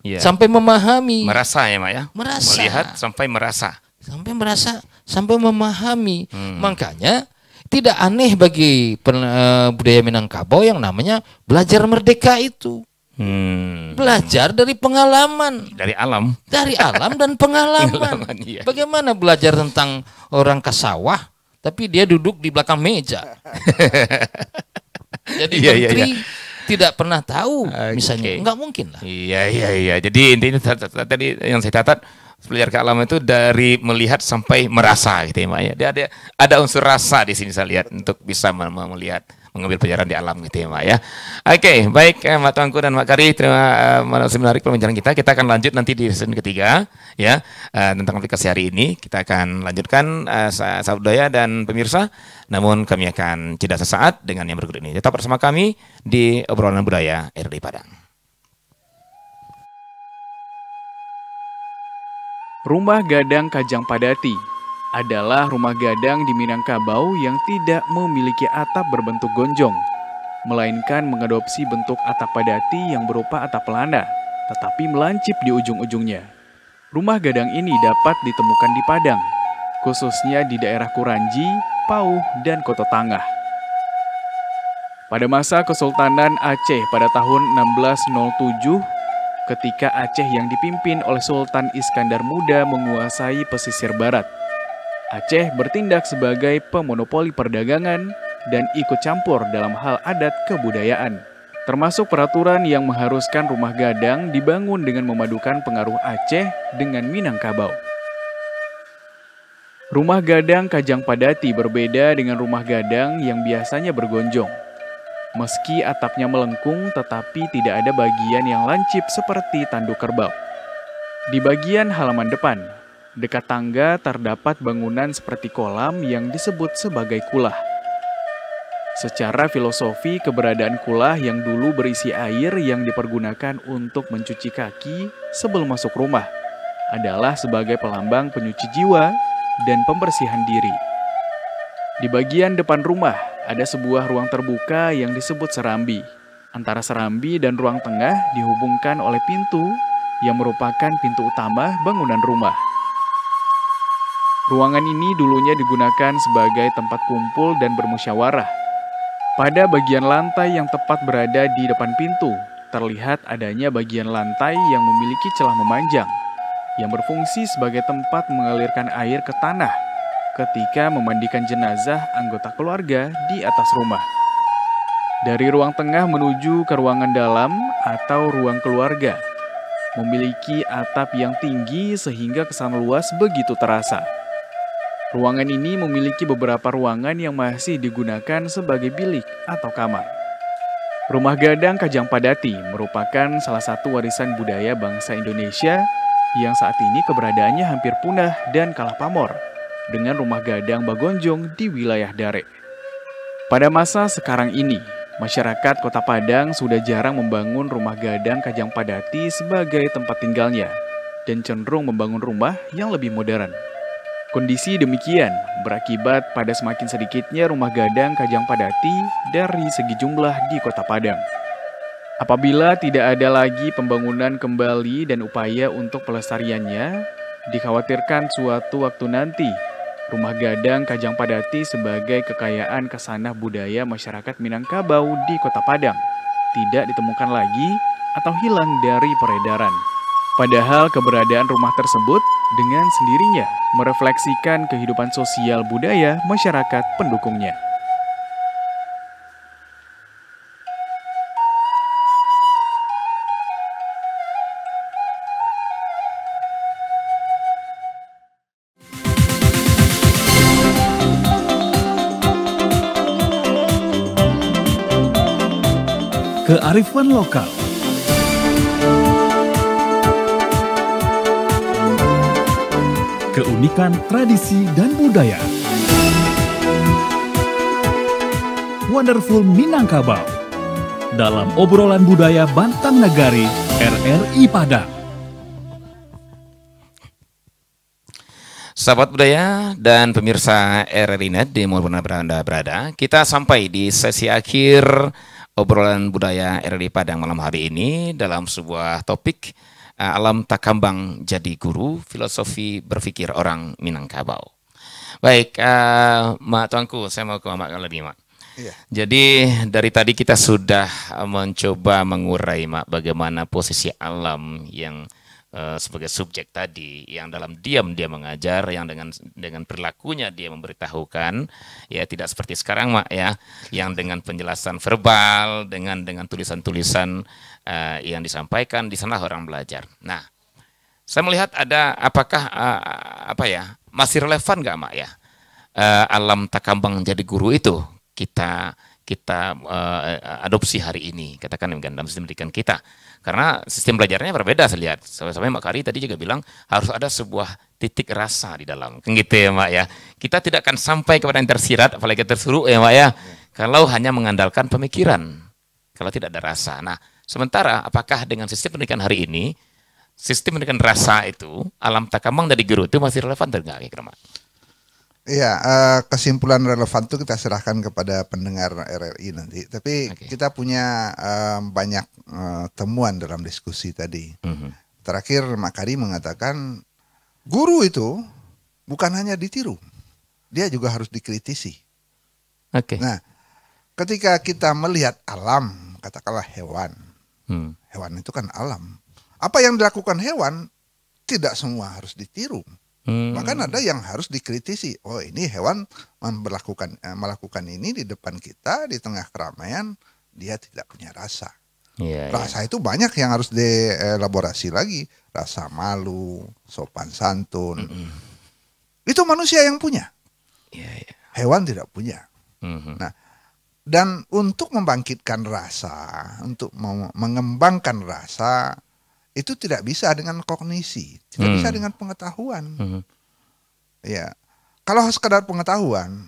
S2: Yeah.
S4: Sampai memahami.
S2: Merasa ya Mak ya.
S4: Merasa.
S2: Melihat sampai merasa.
S4: Sampai merasa, sampai memahami. Makanya tidak aneh bagi budaya Minangkabau yang namanya belajar merdeka itu. Belajar dari pengalaman.
S2: Dari alam.
S4: Dari alam dan pengalaman.
S2: Pengalaman, iya.
S4: Bagaimana belajar tentang orang ke sawah, tapi dia duduk di belakang meja. Jadi
S2: Iya, iya,
S4: menteri
S2: iya.
S4: tidak pernah tahu,
S2: Oke.
S4: misalnya. Enggak mungkin lah.
S2: Iya, iya, iya. Jadi intinya tadi yang saya catat, belajar ke alam itu dari melihat sampai merasa gitu ya Mak ya. Dia ada unsur rasa di sini saya lihat untuk bisa melihat, mengambil pelajaran di alam gitu ya Mak ya. Oke, baik Mak Tuanku dan Mak Kari, terima kasih menarik perbincangan kita. Kita akan lanjut nanti di season ketiga ya, tentang aplikasi hari ini. Kita akan lanjutkan sahabat budaya dan pemirsa. Namun kami akan jeda sesaat dengan yang berikut ini. Tetap bersama kami di obrolan budaya RRI Padang.
S1: Rumah Gadang Kajang Padati adalah rumah gadang di Minangkabau yang tidak memiliki atap berbentuk gonjong, melainkan mengadopsi bentuk atap padati yang berupa atap pelana, tetapi melancip di ujung-ujungnya. Rumah gadang ini dapat ditemukan di Padang, khususnya di daerah Kuranji, Pauh, dan Kota Tangah. Pada masa Kesultanan Aceh pada tahun 1607, ketika Aceh yang dipimpin oleh Sultan Iskandar Muda menguasai pesisir barat, Aceh bertindak sebagai pemonopoli perdagangan dan ikut campur dalam hal adat kebudayaan, termasuk peraturan yang mengharuskan rumah gadang dibangun dengan memadukan pengaruh Aceh dengan Minangkabau. Rumah gadang Kajang Padati berbeda dengan rumah gadang yang biasanya bergonjong. Meski atapnya melengkung, tetapi tidak ada bagian yang lancip seperti tanduk kerbau. Di bagian halaman depan, dekat tangga terdapat bangunan seperti kolam yang disebut sebagai kulah. Secara filosofi, keberadaan kulah yang dulu berisi air yang dipergunakan untuk mencuci kaki sebelum masuk rumah adalah sebagai pelambang penyuci jiwa dan pembersihan diri. Di bagian depan rumah ada sebuah ruang terbuka yang disebut serambi. Antara serambi dan ruang tengah dihubungkan oleh pintu yang merupakan pintu utama bangunan rumah. Ruangan ini dulunya digunakan sebagai tempat kumpul dan bermusyawarah. Pada bagian lantai yang tepat berada di depan pintu, terlihat adanya bagian lantai yang memiliki celah memanjang, yang berfungsi sebagai tempat mengalirkan air ke tanah ketika memandikan jenazah anggota keluarga di atas rumah. Dari ruang tengah menuju ke ruangan dalam atau ruang keluarga, memiliki atap yang tinggi sehingga kesan luas begitu terasa. Ruangan ini memiliki beberapa ruangan yang masih digunakan sebagai bilik atau kamar. Rumah gadang Kajang Padati merupakan salah satu warisan budaya bangsa Indonesia yang saat ini keberadaannya hampir punah dan kalah pamor dengan rumah gadang Bagonjong di wilayah Dare. Pada masa sekarang ini, masyarakat Kota Padang sudah jarang membangun rumah gadang Kajang Padati sebagai tempat tinggalnya dan cenderung membangun rumah yang lebih modern. Kondisi demikian berakibat pada semakin sedikitnya rumah gadang Kajang Padati dari segi jumlah di Kota Padang. Apabila tidak ada lagi pembangunan kembali dan upaya untuk pelestariannya, dikhawatirkan suatu waktu nanti, rumah gadang Kajang Padati sebagai kekayaan kesanah budaya masyarakat Minangkabau di Kota Padang tidak ditemukan lagi atau hilang dari peredaran, Padahal keberadaan rumah tersebut dengan sendirinya merefleksikan kehidupan sosial budaya masyarakat pendukungnya.
S7: Kearifan lokal. Keunikan tradisi dan budaya. Wonderful Minangkabau. Dalam obrolan budaya Bantang Nagari RRI Padang.
S2: Sahabat budaya dan pemirsa RRI Net di dimanapun Anda berada, kita sampai di sesi akhir obrolan budaya RRI Padang malam hari ini dalam sebuah topik alam takambang jadi guru, filosofi berpikir orang Minangkabau. Baik, Mak Tuanku, saya mau ke Mak lagi, Mak.
S3: Iya.
S2: Jadi dari tadi kita sudah mencoba mengurai, Mak, bagaimana posisi alam yang sebagai subjek tadi, yang dalam diam dia mengajar, yang dengan perilakunya dia memberitahukan, ya tidak seperti sekarang, Mak, ya, yang dengan penjelasan verbal, dengan tulisan-tulisan yang disampaikan, di sana orang belajar. Nah, saya melihat ada apakah masih relevan nggak, Mak, ya, alam takambang jadi guru itu kita adopsi hari ini, katakan dalam sistem pendidikan kita. Karena sistem belajarnya berbeda, saya lihat. Sampai Mak Kari tadi juga bilang harus ada sebuah titik rasa di dalam. Kan gitu ya, Mak, ya. Kita tidak akan sampai kepada yang tersirat, apalagi tersuruh ya, Mak, ya. Kalau hanya mengandalkan pemikiran, kalau tidak ada rasa. Nah, sementara apakah dengan sistem pendidikan hari ini, sistem pendidikan rasa itu, alam takambang dari guru itu masih relevan atau enggak, kira-kira, Mak?
S3: Iya, kesimpulan relevan itu kita serahkan kepada pendengar RRI nanti. Tapi kita punya banyak temuan dalam diskusi tadi. Terakhir Mak Kari mengatakan guru itu bukan hanya ditiru, dia juga harus dikritisi. Nah, ketika kita melihat alam, katakanlah hewan, hewan itu kan alam. Apa yang dilakukan hewan tidak semua harus ditiru. Maka ada yang harus dikritisi. Oh, ini hewan melakukan ini di depan kita di tengah keramaian, dia tidak punya rasa. Rasa itu banyak yang harus dielaborasi lagi. Rasa malu, sopan santun. Itu manusia yang punya. Hewan tidak punya. Nah, dan untuk membangkitkan rasa, untuk mengembangkan rasa, itu tidak bisa dengan kognisi, tidak bisa dengan pengetahuan. Ya, kalau sekadar pengetahuan,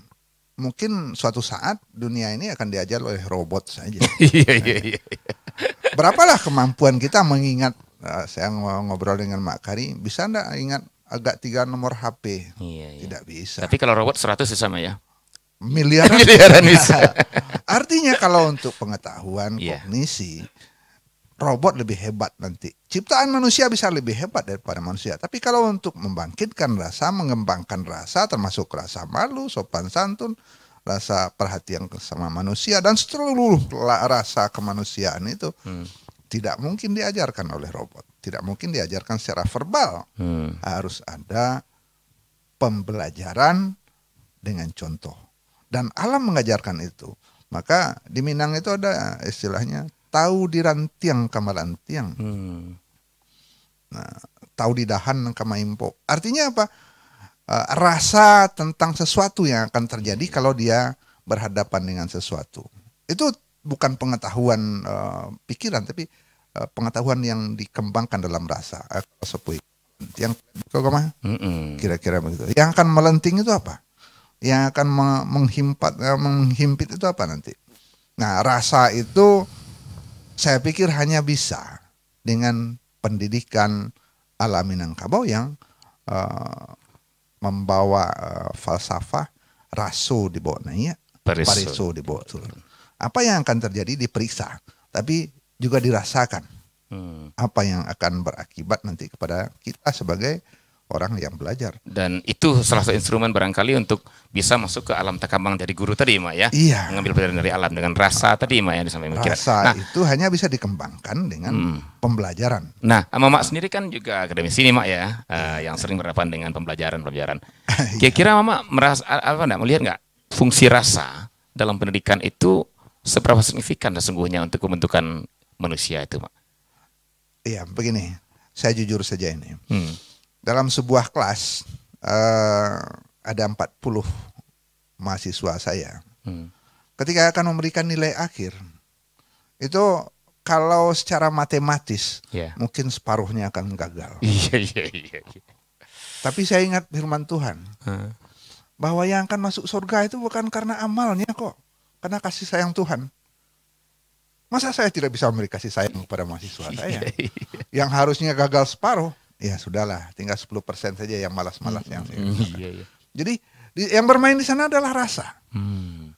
S3: mungkin suatu saat dunia ini akan diajar oleh robot saja. Berapalah kemampuan kita mengingat? Saya ngobrol dengan Mak Kari, bisa enggak ingat agak 3 nomor HP? Tidak bisa.
S2: Tapi kalau robot 100 sama ya?
S3: Miliaran bisa. Artinya kalau untuk pengetahuan, kognisi, robot lebih hebat nanti. Ciptaan manusia bisa lebih hebat daripada manusia. Tapi kalau untuk membangkitkan rasa, mengembangkan rasa, termasuk rasa malu, sopan santun, rasa perhatian sama manusia, dan seluruh rasa kemanusiaan itu tidak mungkin diajarkan oleh robot. Tidak mungkin diajarkan secara verbal. Harus ada pembelajaran dengan contoh. Dan alam mengajarkan itu. Maka di Minang itu ada istilahnya, tahu di rantiang kamalantiang. Nah, tahu di dahan kamaimpo. Artinya apa? Rasa tentang sesuatu yang akan terjadi kalau dia berhadapan dengan sesuatu. Itu bukan pengetahuan pikiran, tapi pengetahuan yang dikembangkan dalam rasa. Yang kira-kira begitu. Yang akan melenting itu apa? Yang akan menghimpit itu apa nanti? Nah, rasa itu saya pikir hanya bisa dengan pendidikan alam Minangkabau yang membawa falsafah raso di bawah naya, pariso di bawah tur. Apa yang akan terjadi diperiksa, tapi juga dirasakan. Apa yang akan berakibat nanti kepada kita sebagai orang yang belajar.
S2: Dan itu salah satu instrumen barangkali untuk bisa masuk ke alam takabang jadi guru tadi, Mak ya.
S3: Iya.
S2: Mengambil pelajaran dari alam dengan rasa tadi, Mak ya, disampaikan.
S3: Rasa itu hanya bisa dikembangkan dengan pembelajaran.
S2: Nah, Mamak sendiri kan juga akademisi nih, Mak ya, yang sering berhadapan dengan pembelajaran. Kira-kira Mamak merasa apa enggak melihat nggak fungsi rasa dalam pendidikan itu seberapa signifikan sesungguhnya untuk pembentukan manusia itu, Mak?
S3: Iya, begini. Saya jujur saja ini. Dalam sebuah kelas ada 40 mahasiswa saya. Ketika akan memberikan nilai akhir, itu kalau secara matematis mungkin separuhnya akan gagal.
S2: Iya.
S3: Tapi saya ingat firman Tuhan bahwa yang akan masuk surga itu bukan karena amalnya kok, karena kasih sayang Tuhan. Masa saya tidak bisa memberi kasih sayang kepada mahasiswa saya yang harusnya gagal separuh? Ya sudahlah, tinggal 10% saja yang malas-malas yang saya katakan. Jadi yang bermain di sana adalah rasa.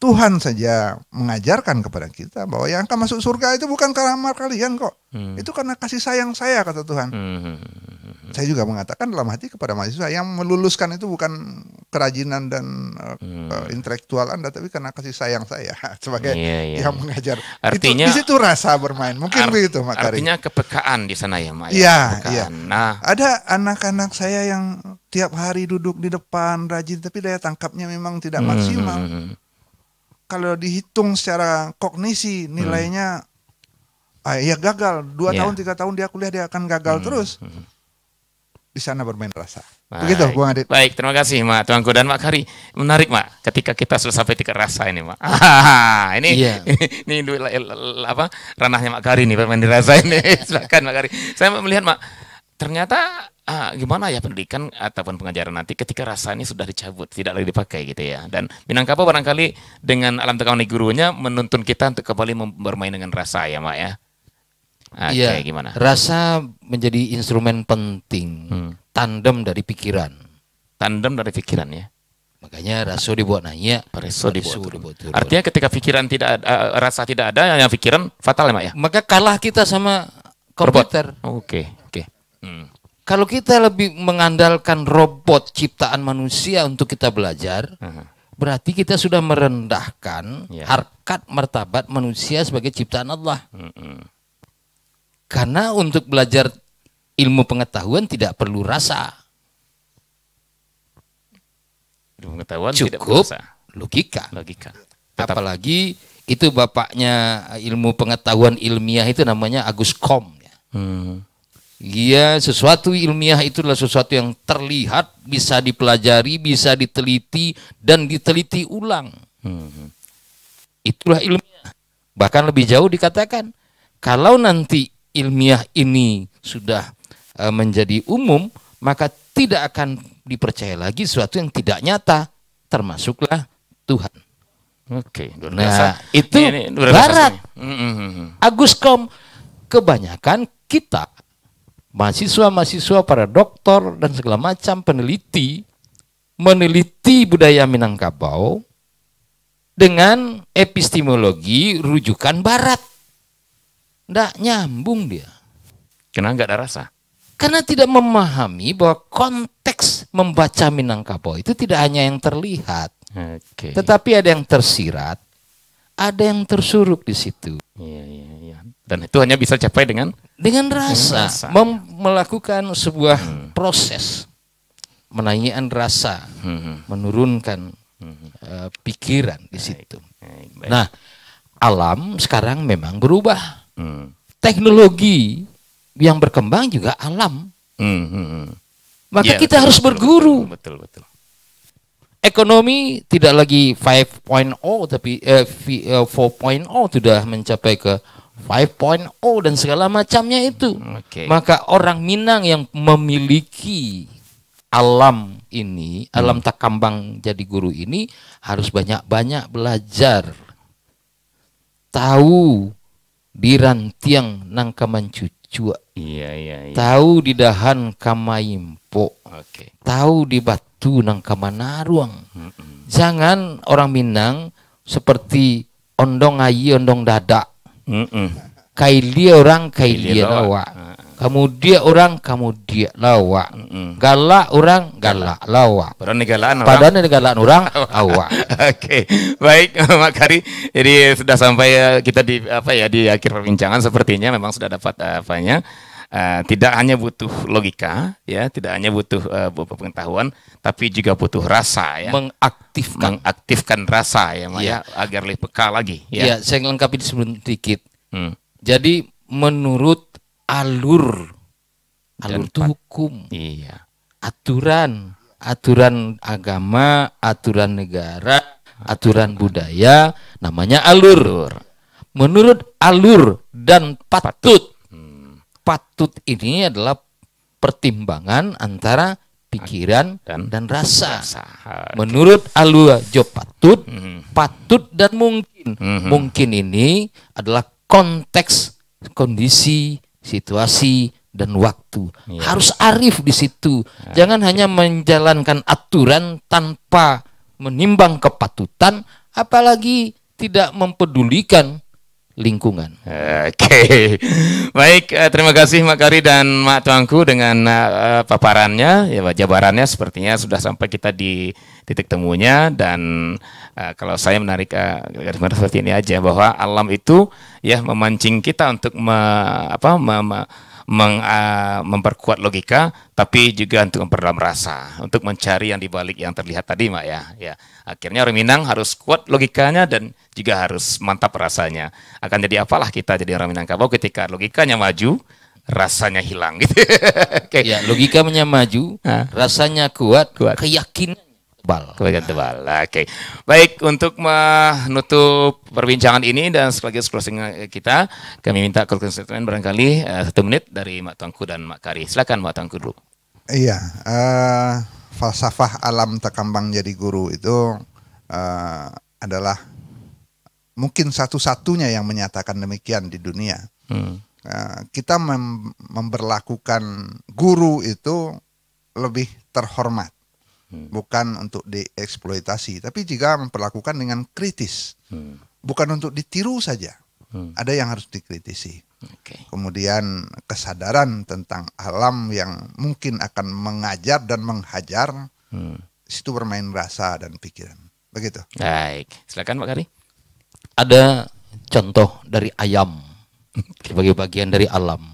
S3: Tuhan saja mengajarkan kepada kita bahwa yang akan masuk surga itu bukan karena amal kalian kok. Itu karena kasih sayang saya, kata Tuhan. Saya juga mengatakan dalam hati kepada mahasiswa yang meluluskan itu bukan kerajinan dan intelektual Anda, tapi karena kasih sayang saya sebagai yang mengajar.
S2: Artinya
S3: di situ rasa bermain. Mungkin begitu, Mak Karim.
S2: Artinya kepekaan di sana ya, Mak.
S3: Iya.
S2: Nah,
S3: ada anak-anak saya yang tiap hari duduk di depan rajin, tapi daya tangkapnya memang tidak maksimal. Kalau dihitung secara kognisi nilainya ya gagal. 2 tahun 3 tahun dia kuliah dia akan gagal terus. Di sana bermain rasa. Begitu, Bung Adit.
S2: Baik, terima kasih, Mak Tuanku dan Mak Kari. Menarik, Mak, ketika kita sudah sampai tingkat rasa ini, Mak. Ini apa? Ranahnya Mak Kari nih, bermain di rasa ini. Silakan, Mak Kari. Saya melihat, Mak, ternyata gimana ya pendidikan ataupun pengajaran nanti ketika rasa ini sudah dicabut, tidak lagi dipakai gitu ya. Dan Minangkabau barangkali dengan alam tekaunik gurunya menuntun kita untuk kembali bermain dengan rasa ya, Mak ya.
S4: Iya,
S2: gimana?
S4: Rasa menjadi instrumen penting, tandem dari pikiran.
S2: Tandem dari pikiran ya.
S4: Makanya raso dibuat naik,
S2: raso dibuat turun. Artinya ketika pikiran tidak ada, rasa tidak ada, yang pikiran fatal ya, Mak ya.
S4: Maka kalah kita sama komputer.
S2: Oke.
S4: Kalau kita lebih mengandalkan robot ciptaan manusia untuk kita belajar, berarti kita sudah merendahkan harkat martabat manusia sebagai ciptaan Allah. Karena untuk belajar ilmu pengetahuan tidak perlu rasa.
S2: Ilmu pengetahuan
S4: cukup
S2: tidak perlu rasa.
S4: Logika.
S2: Tetap.
S4: Apalagi itu bapaknya ilmu pengetahuan ilmiah itu namanya Agus Comte. Dia sesuatu ilmiah itu adalah sesuatu yang terlihat, bisa dipelajari, bisa diteliti dan diteliti ulang. Itulah ilmiah. Bahkan lebih jauh dikatakan, kalau nanti ilmiah ini sudah menjadi umum, maka tidak akan dipercaya lagi sesuatu yang tidak nyata, termasuklah Tuhan.
S2: Oke,
S4: nah itu barat. Agus Comte, kebanyakan kita mahasiswa-mahasiswa, para doktor dan segala macam peneliti meneliti budaya Minangkabau dengan epistemologi rujukan barat. Nggak nyambung dia.
S2: Karena nggak ada rasa.
S4: Karena tidak memahami bahwa konteks membaca Minangkabau itu tidak hanya yang terlihat, tetapi ada yang tersirat, ada yang tersurup di situ.
S2: Iya. Dan itu hanya bisa capai dengan
S4: rasa. Melakukan sebuah proses menaikkan rasa, menurunkan pikiran di situ. Baik. Nah, alam sekarang memang berubah. Teknologi yang berkembang juga alam. Maka kita harus berguru.
S2: Betul.
S4: Ekonomi tidak lagi 5.0 tapi 4.0 sudah mencapai ke 5.0 dan segala macamnya itu. Maka orang Minang yang memiliki alam ini, alam takambang jadi guru ini harus banyak-banyak belajar. Tahu di rantiang nang kamancucua.
S2: Iya.
S4: Tahu di dahan kamaimpo. Tahu di batu nang kamanaruang. Jangan orang Minang seperti ondong ayi ondong dada. Kailia orang kailia lawa. Kamu dia orang, kamu dia lawak. Galak orang, galak lawak.
S2: Padahal negalaan orang.
S4: Padahal negalaan orang, awak.
S2: Oke, baik Mak Kari. Jadi sudah sampai kita di di akhir perbincangan sepertinya memang sudah dapat tidak hanya butuh logika ya, tidak hanya butuh pengetahuan, tapi juga butuh rasa ya. Mengaktifkan rasa ya, Mak ya, agar lebih peka lagi ya.
S4: Iya, saya lengkapi sedikit. Jadi menurut alur itu hukum.
S2: Iya.
S4: Aturan agama, aturan negara, aturan budaya, namanya alur. Menurut alur dan patut. Patut ini adalah pertimbangan antara pikiran dan rasa. Menurut alur jo patut, patut dan mungkin. Mungkin ini adalah konteks, kondisi, situasi dan waktu. Harus arif di situ. Jangan hanya menjalankan aturan tanpa menimbang kepatutan, apalagi tidak mempedulikan lingkungan.
S2: Oke. Baik, terima kasih Mak Kari dan Mak Tuanku dengan paparannya, ya jabarannya sepertinya sudah sampai kita di titik temunya. Dan kalau saya menarik seperti ini aja, bahwa alam itu ya memancing kita untuk memperkuat logika, tapi juga untuk memperdalam rasa, untuk mencari yang dibalik yang terlihat tadi, Mak ya. Ya, akhirnya orang Minang harus kuat logikanya dan juga harus mantap rasanya. Akan jadi apalah kita jadi orang Minangkabau ketika logikanya maju, rasanya hilang gitu.
S4: Okay. Ya, logikanya maju, rasanya kuat. Keyakinan tebal.
S2: Oke. Baik, untuk menutup perbincangan ini dan sekaligus closing kita, kami minta closing statement barangkali 1 menit dari Mak Tuanku dan Mak Kari. Silakan Mak Tuanku dulu.
S3: Iya, falsafah alam takambang jadi guru itu adalah mungkin satu-satunya yang menyatakan demikian di dunia. Kita memberlakukan guru itu lebih terhormat. Bukan untuk dieksploitasi, tapi juga memperlakukan dengan kritis. Bukan untuk ditiru saja. Ada yang harus dikritisi. Kemudian kesadaran tentang alam yang mungkin akan mengajar dan menghajar, situ bermain rasa dan pikiran. Begitu.
S2: Baik, silakan Pak Kari.
S4: Ada contoh dari ayam sebagai bagian dari alam.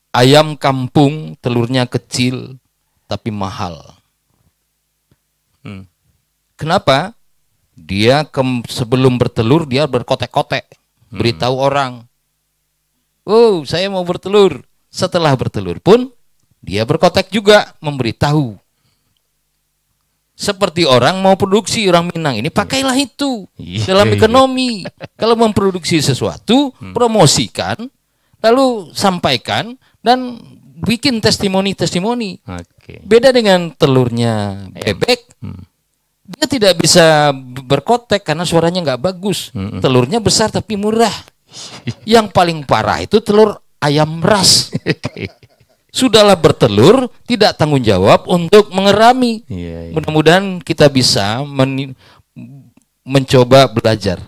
S4: Ayam kampung telurnya kecil tapi mahal. Kenapa? Dia sebelum bertelur dia berkotek-kotek, beritahu orang, oh saya mau bertelur. Setelah bertelur pun dia berkotek juga memberitahu. Seperti orang mau produksi, orang Minang ini pakailah itu dalam ekonomi. Kalau memproduksi sesuatu, promosikan, lalu sampaikan dan bikin testimoni-testimoni. Beda dengan telurnya bebek. Dia tidak bisa berkotek karena suaranya nggak bagus. Telurnya besar tapi murah. Yang paling parah itu telur ayam ras. Sudahlah bertelur, tidak tanggung jawab untuk mengerami. Mudah-mudahan kita bisa mencoba belajar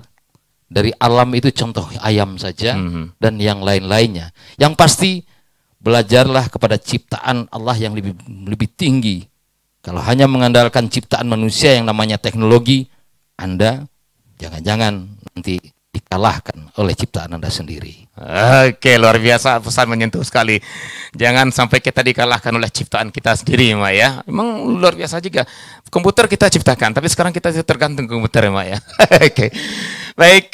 S4: dari alam itu, contoh ayam saja dan yang lain-lainnya. Yang pasti belajarlah kepada ciptaan Allah yang lebih tinggi. Kalau hanya mengandalkan ciptaan manusia yang namanya teknologi, Anda jangan-jangan nanti dikalahkan oleh ciptaan Anda sendiri.
S2: Oke, luar biasa, pesan menyentuh sekali. Jangan sampai kita dikalahkan oleh ciptaan kita sendiri, Mak ya. Memang luar biasa juga. Komputer kita ciptakan, tapi sekarang kita tergantung komputer, Mak ya. Oke. Baik,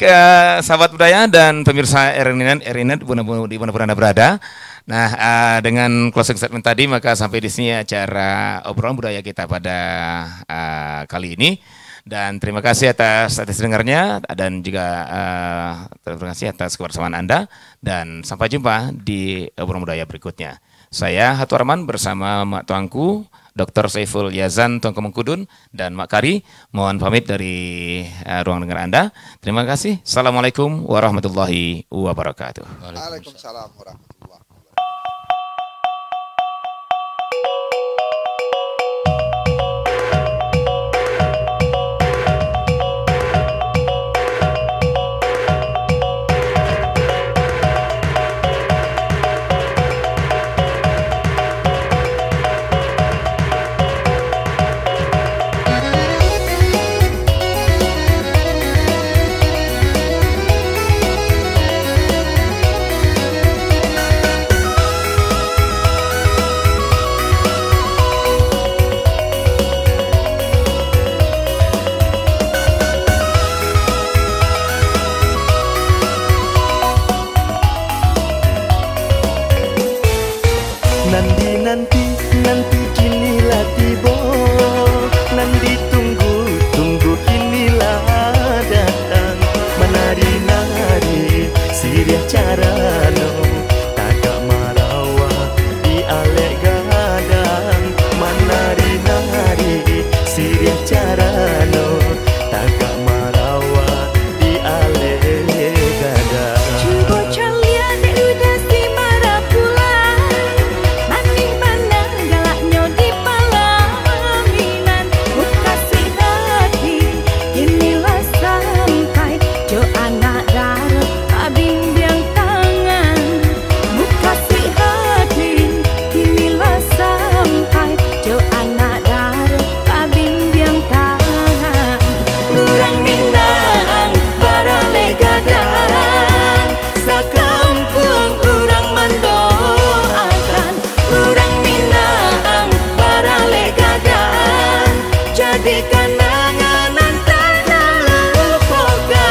S2: sahabat budaya dan pemirsa RNN dimanapun Anda berada. Nah, dengan closing statement tadi, maka sampai di sini acara obrolan budaya kita pada kali ini. Dan terima kasih atas dengarnya dan juga terima kasih atas kebersamaan Anda. Dan sampai jumpa di obrolan budaya berikutnya. Saya Hatu Arman bersama Mak Tuanku, Dr. Saiful Yazan Tuanku Mengkudun, dan Mak Kari. Mohon pamit dari ruang dengar Anda. Terima kasih. Assalamualaikum warahmatullahi wabarakatuh.
S3: Waalaikumsalam warahmatullahi wabarakatuh.
S8: jadi kenangan tak terlupakan.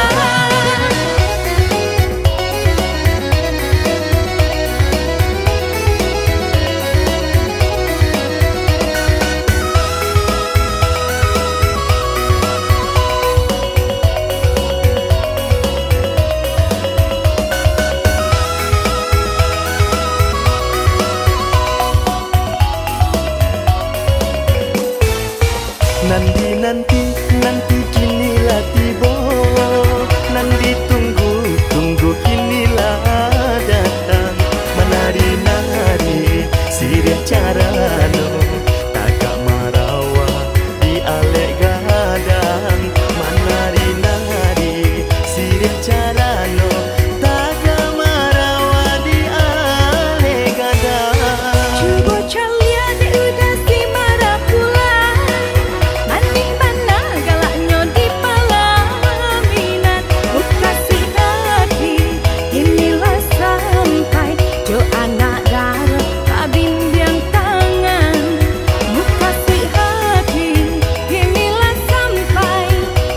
S9: Nanti kinilah tiba, nanti tunggu kinilah datang. Menari-nari sirih carano, tagak marawa di alek gadang. Menari-nari sirih carano, tagak marawa di alek gadang.
S8: Cuba calia di udah si marah pulang, maning bana galaknya di palaminan. Buka si hati, inilah sampai jo anak darah kabimbiang tangan. Buka si hati, inilah sampai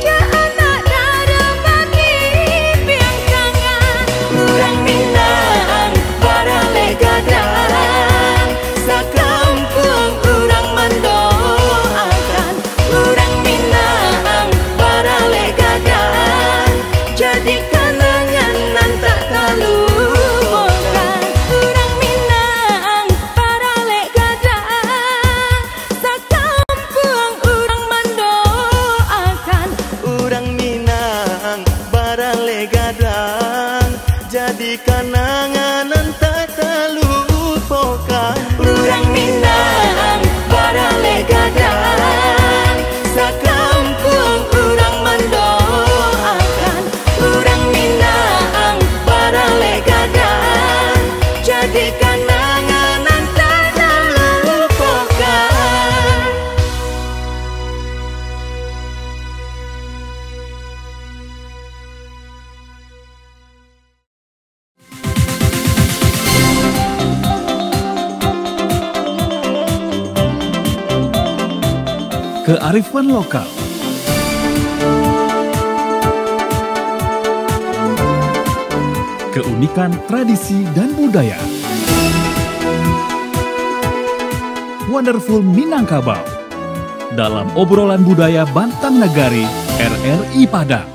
S8: jo anak darah kabimbiang tangan. Urang Minang barale gadang, sakampung urang mendoakan. Urang Minang barale gadang, jadi kenangan nan tak terlupakan. Urang Minang barale gadang, sakampung urang mendoakan.
S9: Urang Minang barale gadang, jadi kenangan tak terlupakan.
S8: Urang Minang barale gadang, sakampung urang mendoakan. Urang Minang barale gadang, jadi kenangan nan tak terlupakan.
S7: Kearifan lokal. Keunikan tradisi dan budaya. Wonderful Minangkabau. Dalam obrolan budaya Bantang Nagari RRI Padang.